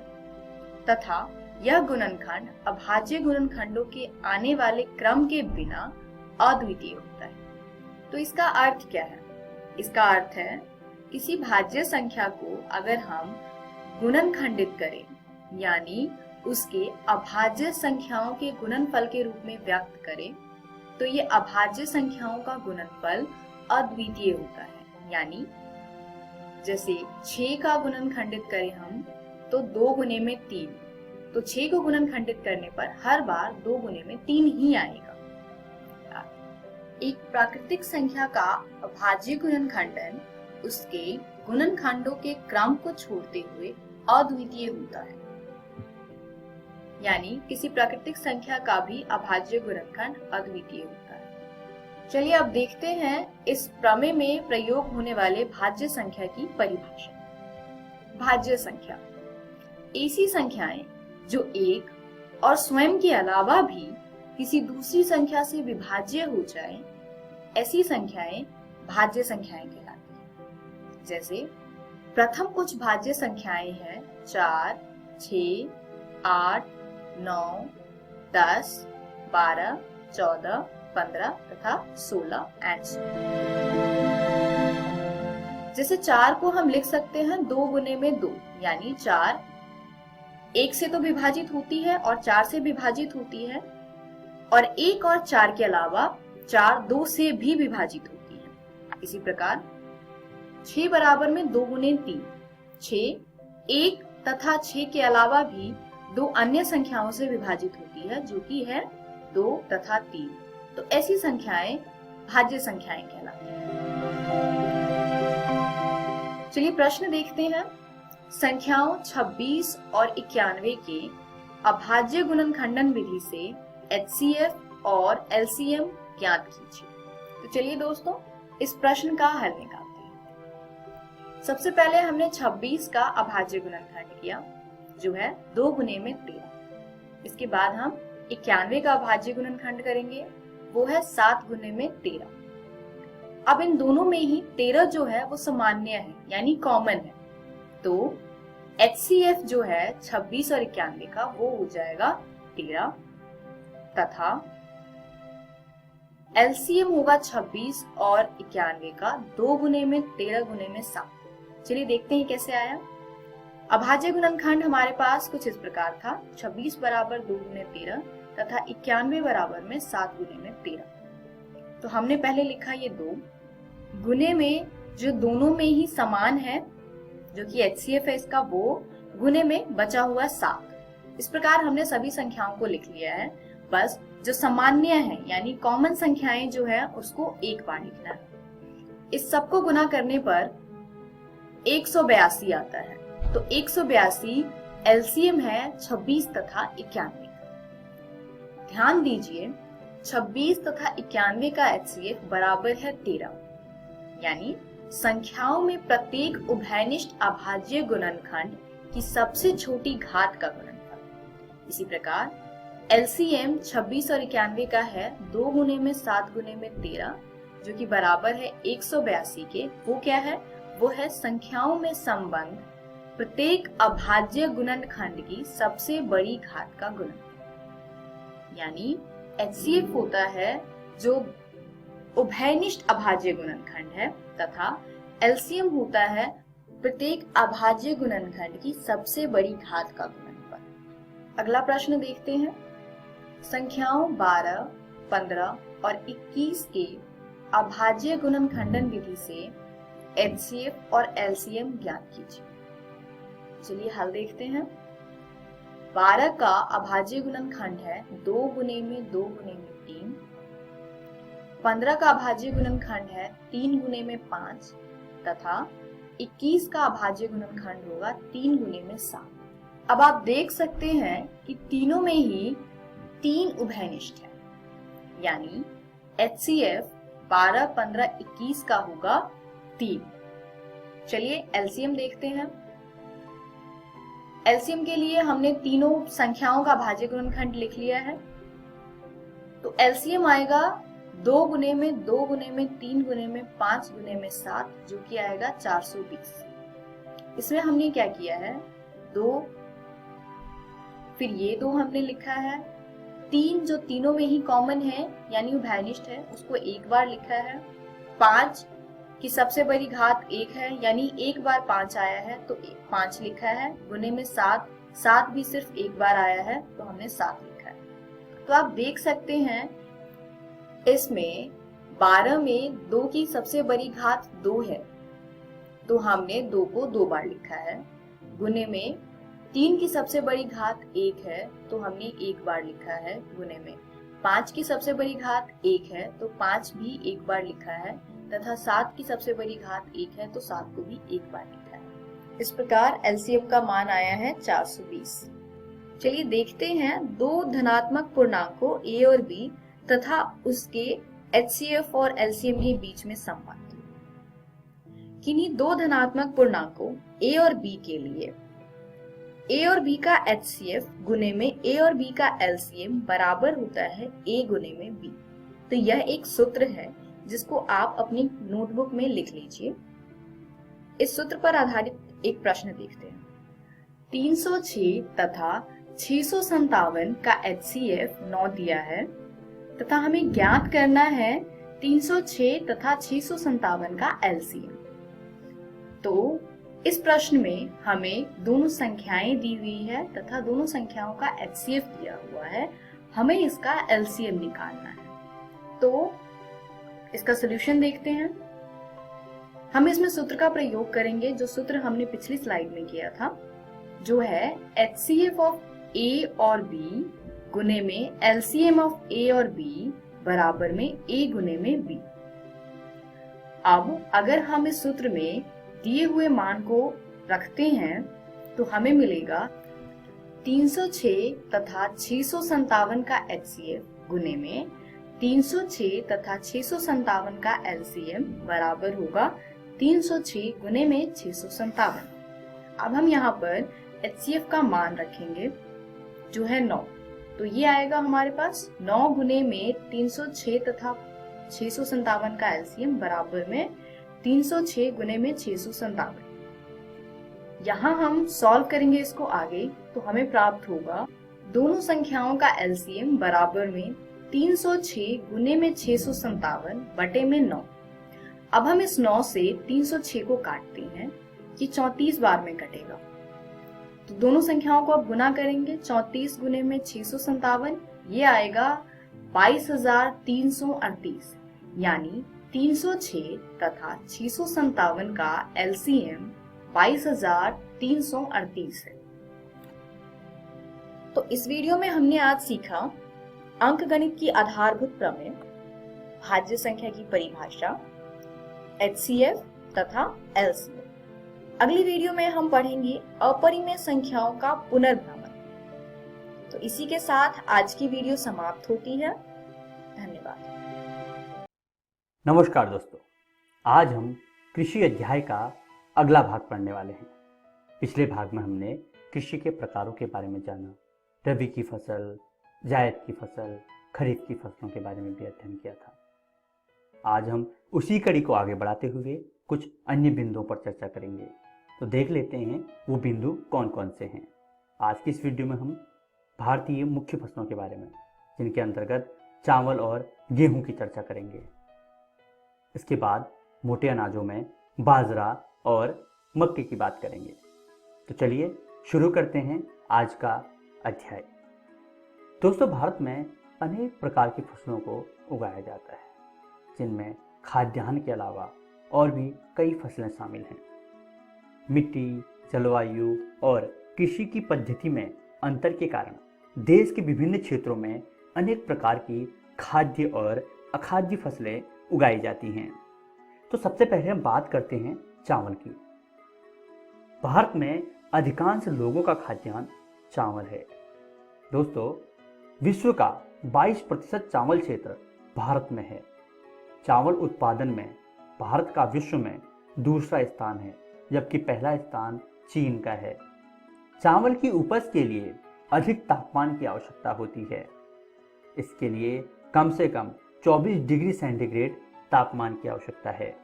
Speaker 5: तथा यह गुणनखंड अभाज्य गुणनखंडों के आने वाले क्रम के बिना अद्वितीय होता है। तो इसका अर्थ क्या है? इसका अर्थ है किसी भाज्य संख्या को अगर हम गुणनखंडित करें यानी उसके अभाज्य संख्याओं के गुणनफल के रूप में व्यक्त करें, तो ये अभाज्य संख्याओं का गुणनफल अद्वितीय होता है। यानी जैसे 6 का गुणनखंडित करें हम तो 2 गुने में 3, तो 6 को गुणनखंडित करने पर हर बार 2 गुने में 3 ही आएगा। एक प्राकृतिक संख्या का अभाज्य गुणनखंडन उसके गुणनखंडों के क्रम को छोड़ते हुए अद्वितीय होता है। यानी किसी प्राकृतिक संख्या का भी अभाज्य गुणनखंड अद्वितीय होता है। चलिए अब देखते हैं इस प्रमेय में प्रयोग होने वाले भाज्य संख्या की परिभाषा। भाज्य संख्या ऐसी संख्याएं जो एक और स्वयं के अलावा भी किसी दूसरी संख्या से विभाज्य हो जाए, ऐसी संख्याएं भाज्य संख्याएं कहलाती हैं। जैसे प्रथम कुछ भाज्य संख्याएं हैं 4, 6, 8, 9, 10, 12, 14, 15 तथा 16 एंड सो। जैसे 4 को हम लिख सकते हैं 2 गुने में 2, यानी 4 1 से तो विभाजित होती है और 4 से विभाजित होती है, और 1 और 4 के अलावा 4 2 से भी विभाजित होती है। इसी प्रकार 6 बराबर में 2 गुने 3, 6 1 तथा 6 के अलावा भी 2 अन्य संख्याओं से विभाजित होती है, जो कि है 2 तथा 3। तो ऐसी संख्याएं भाज्य संख्याएं कहलाती हैं। चलिए प्रश्न देखते हैं। संख्याओं 26 और 91 के अभाज्य गुणनखंडन विधि से HCF और LCM ज्ञात कीजिए। तो चलिए दोस्तों इस प्रश्न का हल निकालते हैं। सबसे पहले हमने 26 का अभाज्य गुणनखंड किया, जो है 2 गुने में 13। इसके बाद हम 91 का अभाज्य गुणनखंड करेंगे, वो है 7 गुने में 13। अब इन दोनों में ही 13 जो है वो सामान्य है, यानी कॉमन है। तो HCF जो है 26 और 91 का, वो हो जाएगा 13, तथा LCM होगा 26 और 91 का 2 गुने में 13 गुने में 7। चलिए देखते हैं कैसे आया। अभाज्य गुणनखंड हमारे पास कुछ इस प्रकार था, 26 बराबर 2 गुने 13 तथा 91 बराबर में 7 गुने में 13। तो हमने पहले लिखा ये 2 गुने में जो दोनों में ही समान है, जो कि HCF है इसका, वो गुने में बचा हुआ 7। इस प्रकार हमने सभी संख्याओं को लिख लिया है। बस जो सामान्य है यानी कॉमन संख्याएं जो है उसको एक बार लिखना है। इस सबको गुना करने पर 182 आता है। तो 182 LCM है 26 तथा 91। ध्यान दीजिए 26 तथा 91 का HCF बराबर है 13, यानी संख्याओं में प्रत्येक उभयनिष्ठ अभाज्य गुणनखंड की सबसे छोटी घात का गुणनफल। इसी प्रकार LCM 26 और 91 का है 2 गुने में 7 गुने में 13, जो कि बराबर है 182 के। वो क्या है? वो है संख्याओं में संबंध प्रत्येक अभाज्य गुणनखंड की सबसे बड़ी घात का गुणनफल। यानी HCF होता है जो उभयनिष्ठ अभाज्य गुणनखंड है तथा LCM होता है प्रत्येक अभाज्य गुणनखंड की सबसे बड़ी घात का गुणनफल। अगला प्रश्न देखते हैं। संख्याओं 12, 15 और 21 के अभाज्य गुणनखंडन विधि से HCF और LCM ज्ञात कीजिए। चलिए हल देखते हैं। 12 का अभाज्य गुणनखंड है 2 गुने में 2 गुने में 3। 15 का अभाज्य गुणनखंड है 3 गुने में 5 तथा 21 का अभाज्य गुणनखंड होगा 3 गुने में 7। अब आप देख सकते हैं कि तीनों में ही 3 उभयनिष्ठ है, यानी HCF 12, 15, 21 का होगा 3। चलिए LCM देखते हैं। LCM के लिए हमने तीनों संख्याओं का अभाज्य गुणनखंड लिख लिया है। तो LCM आएगा 2 गुने में 2 गुने में 3 गुने में 5 गुने में 7, जो कि आएगा 420। इसमें हमने क्या किया है? 2, फिर ये 2 हमने लिखा है, 3 जो तीनों में ही कॉमन है यानी उभयनिष्ठ है उसको एक बार लिखा है, 5 की सबसे बड़ी घात 1 है यानी एक बार 5 आया है तो 5 लिखा है, गुने में 7 भी सिर्फ एक बार आया है तो हमने 7 लिखा है। तो आप देख सकते हैं इसमें 12 में 2 की सबसे बड़ी घात 2 है तो हमने 2 को 2 बार लिखा है। गुने में 3 की सबसे बड़ी घात 1 है तो हमने 1 बार लिखा है गुने में। 5 की सबसे बड़ी घात 1 है तो 5 भी एक बार लिखा है तथा 7 की सबसे बड़ी घात 1 है तो 7 को भी एक बार लिखा है। इस प्रकार LCM का मान आया है 420। चलिए देखते हैं 2 धनात्मक पूर्णांकों A और B तथा उसके HCF और LCM के बीच में संबंध। किन्हीं 2 धनात्मक पूर्णांकों A और B के लिए A और B का HCF गुने में A और B का LCM बराबर होता है A गुने में B। तो यह एक सूत्र है जिसको आप अपनी नोटबुक में लिख लीजिए। इस सूत्र पर आधारित एक प्रश्न देखते हैं। 306 तथा 657 का HCF 9 दिया है तथा हमें ज्ञात करना है 306 तथा 657 का LCM। तो इस प्रश्न में हमें दोनों संख्याएं दी हुई है तथा दोनों संख्याओं का HCF दिया हुआ है, हमें इसका LCM निकालना है। तो इसका सलूशन देखते हैं। हम इसमें सूत्र का प्रयोग करेंगे जो सूत्र हमने पिछली स्लाइड में किया था, जो है HCF ऑफ A और B गुने में LCM ऑफ A और B बराबर में A गुने में B। अब अगर हम इस सूत्र में दिए हुए मान को रखते हैं तो हमें मिलेगा 306 तथा 657 का HCF गुने में 306 तथा 657 का LCM बराबर होगा 306 गुने में 657। अब हम यहाँ पर HCF का मान रखेंगे जो है 9। तो ये आएगा हमारे पास 9 गुने में 306 तथा 657 का LCM बराबर में 306 गुने में 657। यहाँ हम सॉल्व करेंगे इसको आगे तो हमें प्राप्त होगा दोनों संख्याओं का LCM बराबर में 306 गुने में 657 बटे में 9। अब हम इस 9 से 306 को काटते हैं, ये 34 बार में कटेगा। तो दोनों संख्याओं को आप गुना करेंगे। 34 गुने में 657, ये आएगा 22,338, यानी 306 तथा 657 का एलसीएम 22,338 है। तो इस वीडियो में हमने आज सीखा अंकगणित की आधारभूत प्रमेय, भाज्य संख्या की परिभाषा, HCF तथा LCM। अगली वीडियो में हम पढ़ेंगे अपरिमेय संख्याओं का पुनर्भ्रमण। तो इसी के साथ आज की वीडियो समाप्त होती है। धन्यवाद।
Speaker 6: नमस्कार दोस्तों, आज हम कृषि अध्याय का अगला भाग पढ़ने वाले हैं। पिछले भाग में हमने कृषि के प्रकारों के बारे में जाना, रबी की फसल, जायद की फसल, खरीफ की फसलों के बारे में भी अध्ययन किया था। आज हम उसी कड़ी को आगे बढ़ाते हुए कुछ अन्य बिंदुओं पर चर्चा करेंगे। तो देख लेते हैं वो बिंदु कौन कौन से हैं। आज की इस वीडियो में हम भारतीय मुख्य फसलों के बारे में, जिनके अंतर्गत चावल और गेहूं की चर्चा करेंगे। इसके बाद मोटे अनाजों में बाजरा और मक्के की बात करेंगे। तो चलिए शुरू करते हैं आज का अध्याय। दोस्तों, भारत में अनेक प्रकार की फसलों को उगाया जाता है, जिनमें खाद्यान्न के अलावा और भी कई फसलें शामिल हैं। मिट्टी, जलवायु और कृषि की पद्धति में अंतर के कारण देश के विभिन्न क्षेत्रों में अनेक प्रकार की खाद्य और अखाद्य फसलें उगाई जाती हैं। तो सबसे पहले हम बात करते हैं चावल की। भारत में अधिकांश लोगों का खाद्यान्न चावल है। दोस्तों, विश्व का 22% चावल क्षेत्र भारत में है। चावल उत्पादन में भारत का विश्व में दूसरा स्थान है, जबकि पहला स्थान चीन का है। चावल की उपज के लिए अधिक तापमान की आवश्यकता होती है। इसके लिए कम से कम 24 डिग्री सेंटीग्रेड तापमान की आवश्यकता है।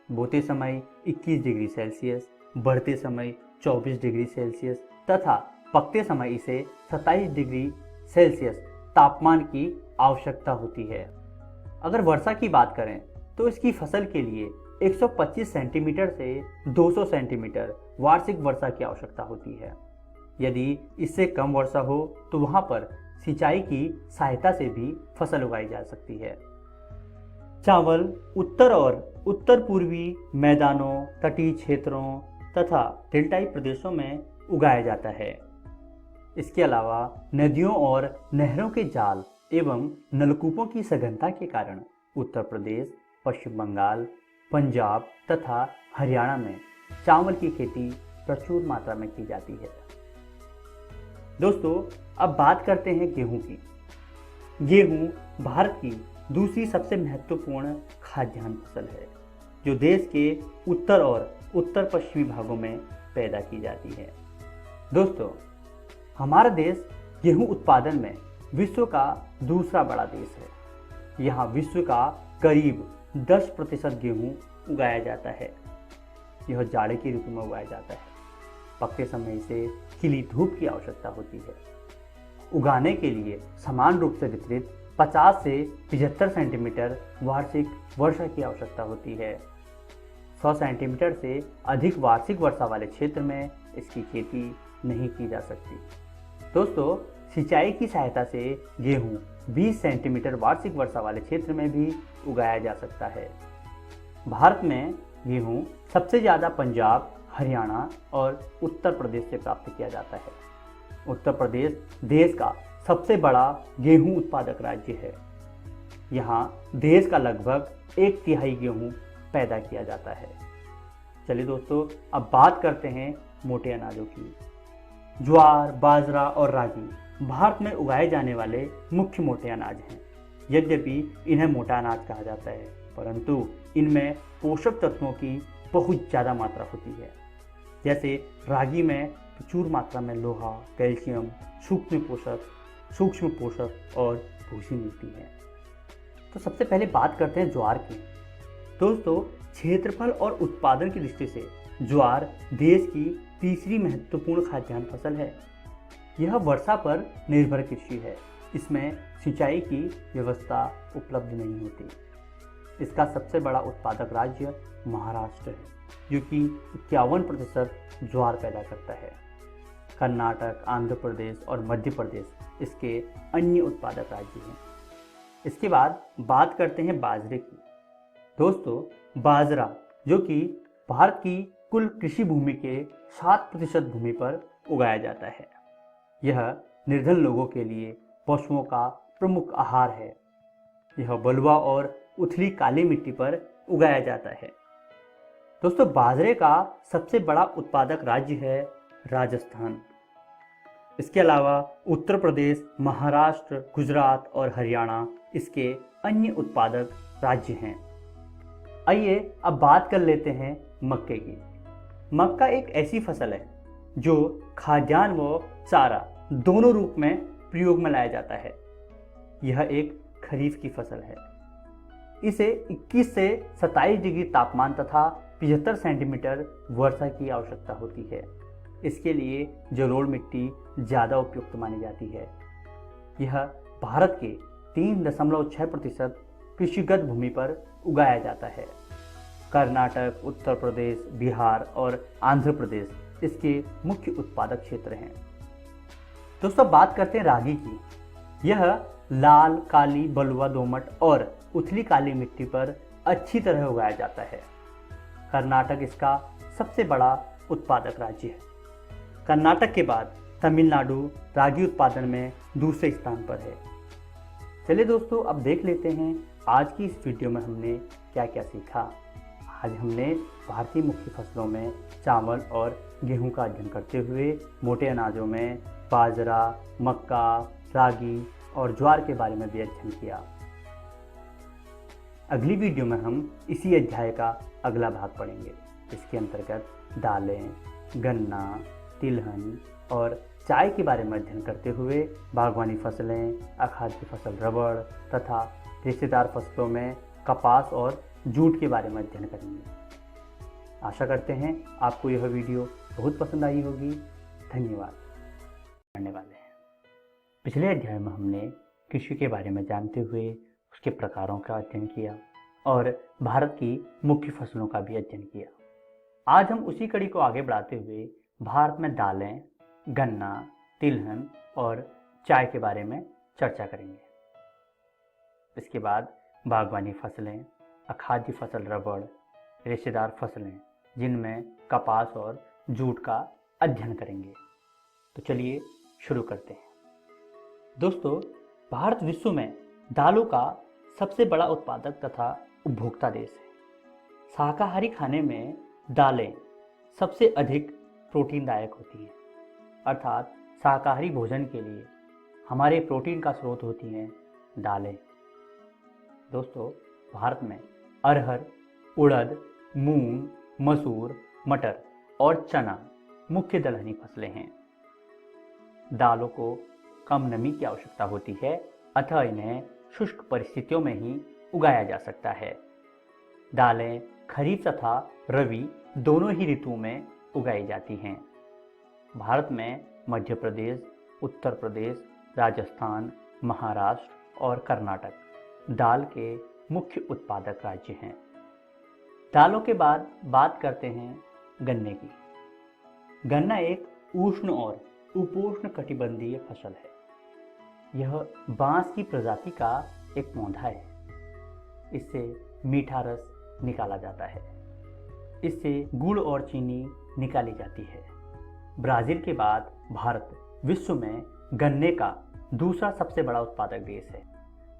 Speaker 6: बोते समय 21 डिग्री सेल्सियस, बढ़ते समय 24 डिग्री सेल्सियस तथा पकते समय इसे 27 डिग्री सेल्सियस तापमान की आवश्यकता होती है। अगर वर्षा की बात करें तो इसकी फसल के लिए 125 सेंटीमीटर से 200 सेंटीमीटर वार्षिक वर्षा की आवश्यकता होती है। यदि इससे कम वर्षा हो तो वहां पर सिंचाई की सहायता से भी फसल उगाई जा सकती है। चावल उत्तर और उत्तर पूर्वी मैदानों, तटीय क्षेत्रों तथा डेल्टाई प्रदेशों में उगाया जाता है। इसके अलावा नदियों और नहरों के जाल एवं नलकूपों की सघनता के कारण उत्तर प्रदेश, पश्चिम बंगाल, पंजाब तथा हरियाणा में चावल की खेती प्रचुर मात्रा में की जाती है। दोस्तों, अब बात करते हैं गेहूं की। गेहूं भारत की दूसरी सबसे महत्वपूर्ण खाद्यान्न फसल है, जो देश के उत्तर और उत्तर पश्चिमी भागों में पैदा की जाती है। दोस्तों, हमारा देश गेहूं उत्पादन में विश्व का दूसरा बड़ा देश है। यहाँ विश्व का करीब 10% गेहूं उगाया जाता है। यह जाड़े की ऋतु में उगाया जाता है। पकते समय इसे खिली धूप की आवश्यकता होती है। उगाने के लिए समान रूप से वितरित 50 से 75 सेंटीमीटर वार्षिक वर्षा की आवश्यकता होती है। 100 सेंटीमीटर से अधिक वार्षिक वर्षा वाले क्षेत्र में इसकी खेती नहीं की जा सकती। दोस्तों, सिंचाई की सहायता से गेहूं 20 सेंटीमीटर वार्षिक वर्षा वाले क्षेत्र में भी उगाया जा सकता है। भारत में गेहूं सबसे ज़्यादा पंजाब, हरियाणा और उत्तर प्रदेश से प्राप्त किया जाता है। उत्तर प्रदेश देश का सबसे बड़ा गेहूं उत्पादक राज्य है। यहाँ देश का लगभग 1/3 गेहूं पैदा किया जाता है। चलिए दोस्तों, अब बात करते हैं मोटे अनाजों की। ज्वार, बाजरा और रागी भारत में उगाए जाने वाले मुख्य मोटे अनाज हैं। यद्यपि इन्हें मोटा अनाज कहा जाता है, परंतु इनमें पोषक तत्वों की बहुत ज़्यादा मात्रा होती है। जैसे रागी में प्रचुर मात्रा में लोहा, कैल्शियम, सूक्ष्म पोषक और भूसी मिलती है। तो सबसे पहले बात करते हैं ज्वार की। दोस्तों, क्षेत्रफल और उत्पादन की दृष्टि से ज्वार देश की तीसरी महत्वपूर्ण खाद्यान्न फसल है। यह वर्षा पर निर्भर कृषि है। इसमें सिंचाई की व्यवस्था उपलब्ध नहीं होती। इसका सबसे बड़ा उत्पादक राज्य महाराष्ट्र है, जो कि 51% ज्वार पैदा करता है। कर्नाटक, आंध्र प्रदेश और मध्य प्रदेश इसके अन्य उत्पादक राज्य हैं। इसके बाद बात करते हैं बाजरे की। दोस्तों, बाजरा जो कि भारत की कुल कृषि भूमि के 7% भूमि पर उगाया जाता है। यह निर्धन लोगों के लिए पशुओं का प्रमुख आहार है। यह बलुआ और उथली काली मिट्टी पर उगाया जाता है। दोस्तों, बाजरे का सबसे बड़ा उत्पादक राज्य है राजस्थान। इसके अलावा उत्तर प्रदेश, महाराष्ट्र, गुजरात और हरियाणा इसके अन्य उत्पादक राज्य हैं। आइए अब बात कर लेते हैं मक्के की। मक्का एक ऐसी फसल है जो खाद्यान्न व चारा दोनों रूप में प्रयोग में लाया जाता है। यह एक खरीफ की फसल है। इसे 21 से 27 डिग्री तापमान तथा 75 सेंटीमीटर वर्षा की आवश्यकता होती है। इसके लिए जलोढ़ मिट्टी ज़्यादा उपयुक्त मानी जाती है। यह भारत के 3.6% कृषिगत भूमि पर उगाया जाता है। कर्नाटक, उत्तर प्रदेश, बिहार और आंध्र प्रदेश इसके मुख्य उत्पादक क्षेत्र हैं। दोस्तों, बात करते हैं रागी की। यह लाल, काली, बलुआ, दोमट और उथली काली मिट्टी पर अच्छी तरह उगाया जाता है। कर्नाटक इसका सबसे बड़ा उत्पादक राज्य है। कर्नाटक के बाद तमिलनाडु रागी उत्पादन में दूसरे स्थान पर है। चलिए दोस्तों, अब देख लेते हैं आज की इस वीडियो में हमने क्या क्या सीखा। आज हमने भारतीय मुख्य फसलों में चावल और गेहूं का अध्ययन करते हुए मोटे अनाजों में बाजरा, मक्का, रागी और ज्वार के बारे में भी अध्ययन किया। अगली वीडियो में हम इसी अध्याय का अगला भाग पढ़ेंगे। इसके अंतर्गत दालें, गन्ना, तिलहन और चाय के बारे में अध्ययन करते हुए बागवानी फसलें, अखाद्य फसल रबड़ तथा रेशेदार फसलों में कपास और जूट के बारे में अध्ययन करेंगे। आशा करते हैं आपको यह वीडियो बहुत पसंद आई होगी। धन्यवाद। पढ़ने वाले हैं। पिछले अध्याय में हमने कृषि के बारे में जानते हुए उसके प्रकारों का अध्ययन किया और भारत की मुख्य फसलों का भी अध्ययन किया। आज हम उसी कड़ी को आगे बढ़ाते हुए भारत में दालें, गन्ना, तिलहन और चाय के बारे में चर्चा करेंगे। इसके बाद बागवानी फसलें, अखाद्य फसल रबड़, रेशेदार फसलें जिनमें कपास और जूट का अध्ययन करेंगे। तो चलिए शुरू करते हैं। दोस्तों, भारत विश्व में दालों का सबसे बड़ा उत्पादक तथा उपभोक्ता देश है। शाकाहारी खाने में दालें सबसे अधिक प्रोटीनदायक होती हैं, अर्थात शाकाहारी भोजन के लिए हमारे प्रोटीन का स्रोत होती हैं दालें। दोस्तों, भारत में अरहर, उड़द, मूंग, मसूर, मटर और चना मुख्य दलहनी फसलें हैं। दालों को कम नमी की आवश्यकता होती है, अतः इन्हें शुष्क परिस्थितियों में ही उगाया जा सकता है। दालें खरीफ तथा रबी दोनों ही ऋतुओं में उगाई जाती हैं। भारत में मध्य प्रदेश, उत्तर प्रदेश, राजस्थान, महाराष्ट्र और कर्नाटक दाल के मुख्य उत्पादक राज्य हैं। दालों के बाद बात करते हैं गन्ने की। गन्ना एक उष्ण और उपोष्ण कटिबंधीय फसल है। यह बांस की प्रजाति का एक पौधा है। इससे मीठा रस निकाला जाता है। इससे गुड़ और चीनी निकाली जाती है। ब्राजील के बाद भारत विश्व में गन्ने का दूसरा सबसे बड़ा उत्पादक देश है।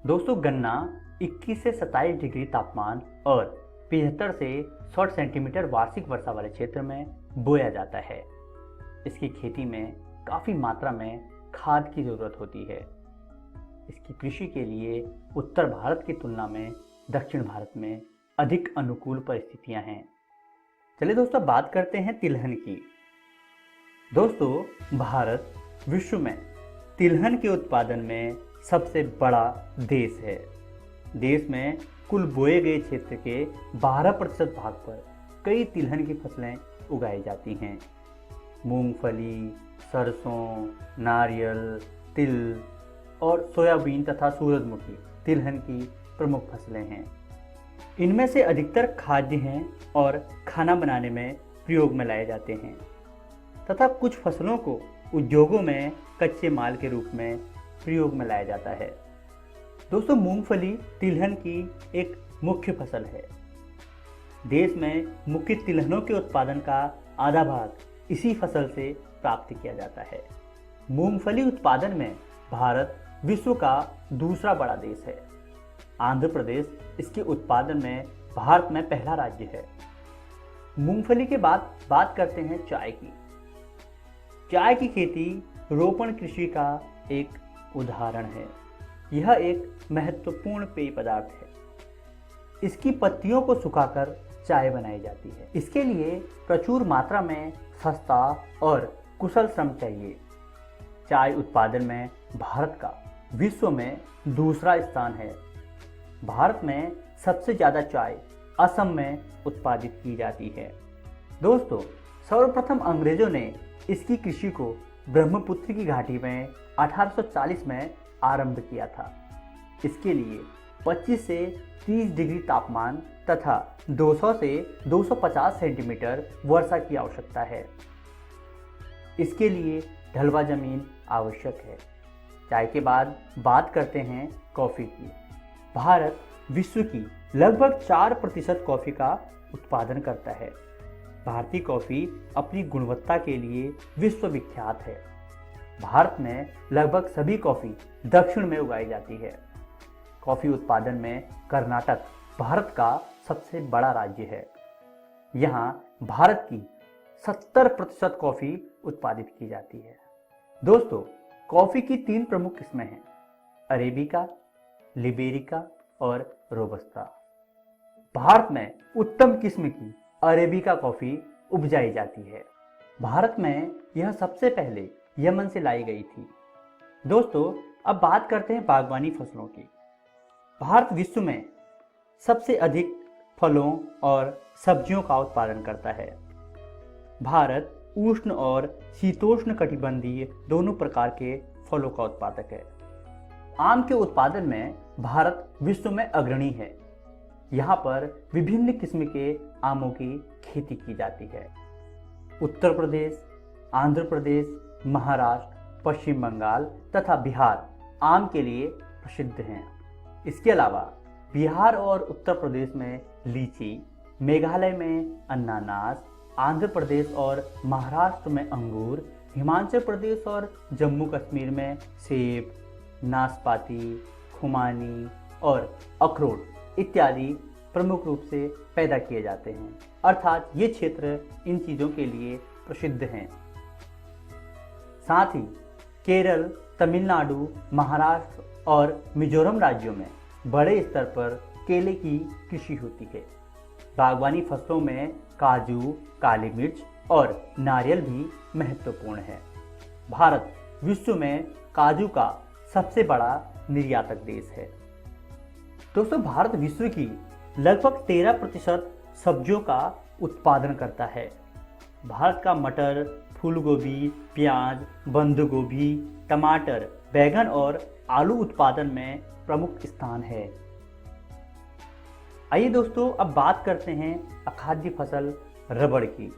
Speaker 6: दोस्तों, गन्ना 21 से 27 डिग्री तापमान और 75 से 60 सेंटीमीटर वार्षिक वर्षा वाले क्षेत्र में बोया जाता है। इसकी खेती में काफ़ी मात्रा में खाद की ज़रूरत होती है। इसकी कृषि के लिए उत्तर भारत की तुलना में दक्षिण भारत में अधिक अनुकूल परिस्थितियां हैं। चलिए दोस्तों, बात करते हैं तिलहन की। दोस्तों, भारत विश्व में तिलहन के उत्पादन में सबसे बड़ा देश है। देश में कुल बोए गए क्षेत्र के 12% भाग पर कई तिलहन की फसलें उगाई जाती हैं। मूंगफली, सरसों, नारियल, तिल और सोयाबीन तथा सूरजमुखी तिलहन की प्रमुख फसलें हैं। इनमें से अधिकतर खाद्य हैं और खाना बनाने में प्रयोग में लाए जाते हैं तथा कुछ फसलों को उद्योगों में कच्चे माल के रूप में प्रयोग में लाया जाता है। दोस्तों, मूंगफली तिलहन की एक मुख्य फसल है। देश में मुख्य तिलहनों के उत्पादन का आधा भाग इसी फसल से प्राप्त किया जाता है। मूंगफली उत्पादन में भारत विश्व का दूसरा बड़ा देश है। आंध्र प्रदेश इसके उत्पादन में भारत में पहला राज्य है। मूंगफली के बाद बात करते हैं चाय की। चाय की खेती रोपण कृषि का एक उदाहरण है। यह एक महत्वपूर्ण पेय पदार्थ है। इसकी पत्तियों को सुखाकर चाय बनाई जाती है। इसके लिए प्रचुर मात्रा में सस्ता और कुशल श्रम चाहिए। चाय उत्पादन में भारत का विश्व में दूसरा स्थान है। भारत में सबसे ज़्यादा चाय असम में उत्पादित की जाती है। दोस्तों, सर्वप्रथम अंग्रेजों ने इसकी कृषि को ब्रह्मपुत्र की घाटी में 1840 में आरंभ किया था। इसके लिए 25 से 30 डिग्री तापमान तथा 200 से 250 सेंटीमीटर वर्षा की आवश्यकता है। इसके लिए ढलवा जमीन आवश्यक है। चाय के बाद बात करते हैं कॉफ़ी की। भारत विश्व की लगभग 4% कॉफ़ी का उत्पादन करता है। भारतीय कॉफ़ी अपनी गुणवत्ता के लिए विश्वविख्यात है। भारत में लगभग सभी कॉफ़ी दक्षिण में उगाई जाती है। कॉफ़ी उत्पादन में कर्नाटक भारत का सबसे बड़ा राज्य है। यहाँ भारत की 70% कॉफ़ी उत्पादित की जाती है। दोस्तों, कॉफ़ी की 3 प्रमुख किस्में हैं: अरेबिका, लिबेरिका और रोबस्ता। भारत में उत्तम किस्म की अरेबिका कॉफ़ी उपजाई जाती है। भारत में यह सबसे पहले यमन से लाई गई थी। दोस्तों, अब बात करते हैं बागवानी फसलों की। भारत विश्व में सबसे अधिक फलों और सब्जियों का उत्पादन करता है। भारत उष्ण और शीतोष्ण कटिबंधीय दोनों प्रकार के फलों का उत्पादक है। आम के उत्पादन में भारत विश्व में अग्रणी है। यहाँ पर विभिन्न किस्म के आमों की खेती की जाती है। उत्तर प्रदेश, आंध्र प्रदेश, महाराष्ट्र, पश्चिम बंगाल तथा बिहार आम के लिए प्रसिद्ध हैं। इसके अलावा बिहार और उत्तर प्रदेश में लीची, मेघालय में अनानास, आंध्र प्रदेश और महाराष्ट्र में अंगूर, हिमाचल प्रदेश और जम्मू कश्मीर में सेब, नाशपाती, खुमानी और अखरोट इत्यादि प्रमुख रूप से पैदा किए जाते हैं। अर्थात ये क्षेत्र इन चीज़ों के लिए प्रसिद्ध हैं। साथ ही केरल, तमिलनाडु, महाराष्ट्र और मिजोरम राज्यों में बड़े स्तर पर केले की कृषि होती है। बागवानी फसलों में काजू, काली मिर्च और नारियल भी महत्वपूर्ण है। भारत विश्व में काजू का सबसे बड़ा निर्यातक देश है। दोस्तों, भारत विश्व की लगभग 13% सब्जियों का उत्पादन करता है। भारत का मटर, फूलगोभी, प्याज, बंद गोभी, टमाटर, बैंगन और आलू उत्पादन में प्रमुख स्थान है। आइए दोस्तों, अब बात करते हैं अखाद्य फसल रबड़ की।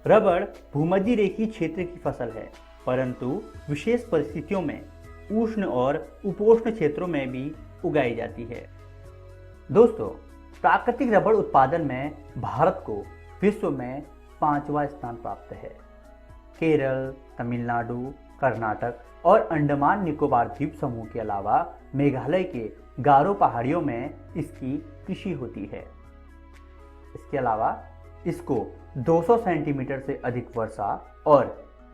Speaker 6: रबड़ भूमध्य रेखीय क्षेत्र की फसल है, परंतु विशेष परिस्थितियों में उष्ण और उपोष्ण क्षेत्रों में भी उगाई जाती है। दोस्तों, प्राकृतिक रबड़ उत्पादन में भारत को विश्व में 5वां स्थान प्राप्त है। केरल, तमिलनाडु, कर्नाटक और अंडमान निकोबार द्वीप समूह के अलावा मेघालय के गारो पहाड़ियों में इसकी कृषि होती है। इसके अलावा इसको 200 सेंटीमीटर से अधिक वर्षा और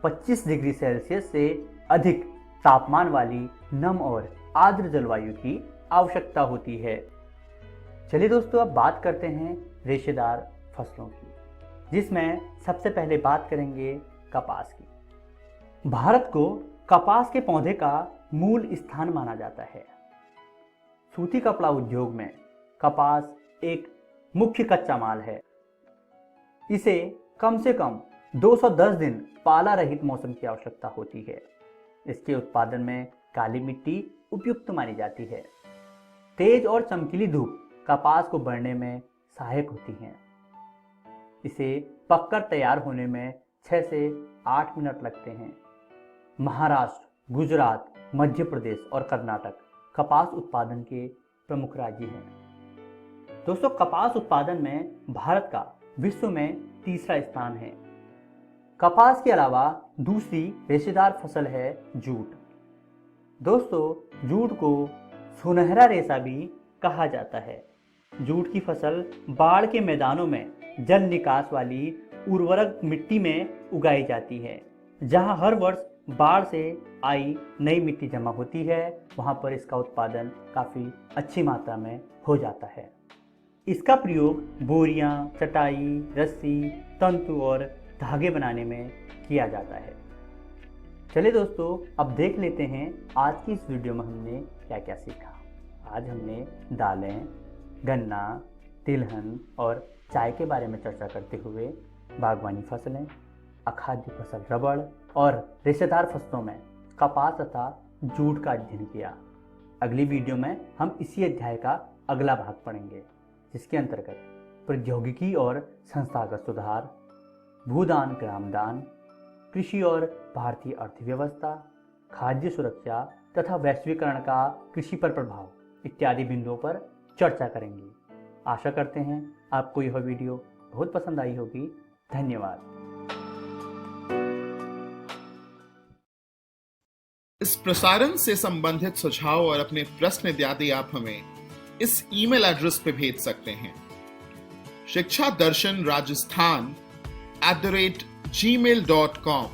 Speaker 6: 25 डिग्री सेल्सियस से अधिक तापमान वाली नम और आर्द्र जलवायु की आवश्यकता होती है। चलिए दोस्तों, अब बात करते हैं रेशेदार फसलों की, जिसमें सबसे पहले बात करेंगे कपास की। भारत को कपास के पौधे का मूल स्थान माना जाता है। सूती कपड़ा उद्योग में कपास एक मुख्य कच्चा माल है। इसे कम से कम 210 दिन पाला रहित मौसम की आवश्यकता होती है। इसके उत्पादन में काली मिट्टी उपयुक्त मानी जाती है। तेज और चमकीली धूप कपास को बढ़ने में सहायक होती हैं। इसे पककर तैयार होने में 6 से 8 मिनट लगते हैं। महाराष्ट्र, गुजरात, मध्य प्रदेश और कर्नाटक कपास उत्पादन के प्रमुख राज्य हैं। दोस्तों, कपास उत्पादन में भारत का विश्व में तीसरा स्थान है। कपास के अलावा दूसरी रेशेदार फसल है जूट। दोस्तों, जूट को सुनहरा रेशा भी कहा जाता है। जूट की फसल बाढ़ के मैदानों में जल निकास वाली उर्वरक मिट्टी में उगाई जाती है। जहां हर वर्ष बाढ़ से आई नई मिट्टी जमा होती है, वहां पर इसका उत्पादन काफ़ी अच्छी मात्रा में हो जाता है। इसका प्रयोग बोरियां, चटाई, रस्सी, तंतु और धागे बनाने में किया जाता है। चलिए दोस्तों, अब देख लेते हैं आज की इस वीडियो में हमने क्या क्या सीखा। आज हमने दालें, गन्ना, तिलहन और चाय के बारे में चर्चा करते हुए बागवानी फसलें, अखाद्य फसल रबड़ और रेशेदार फसलों में कपास तथा जूट का अध्ययन किया। अगली वीडियो में हम इसी अध्याय का अगला भाग पढ़ेंगे, जिसके अंतर्गत प्रौद्योगिकी और संस्थागत सुधार, भूदान ग्रामदान, कृषि और भारतीय अर्थव्यवस्था, खाद्य सुरक्षा तथा वैश्वीकरण का कृषि पर प्रभाव इत्यादि बिंदुओं पर चर्चा करेंगे। आशा करते हैं आपको यह वीडियो बहुत पसंद आई होगी। धन्यवाद।
Speaker 1: इस प्रसारण से संबंधित सुझाव और अपने प्रश्न इत्यादि आप हमें इस ईमेल एड्रेस पे भेज सकते हैं, शिक्षा दर्शन राजस्थान @gmail.com।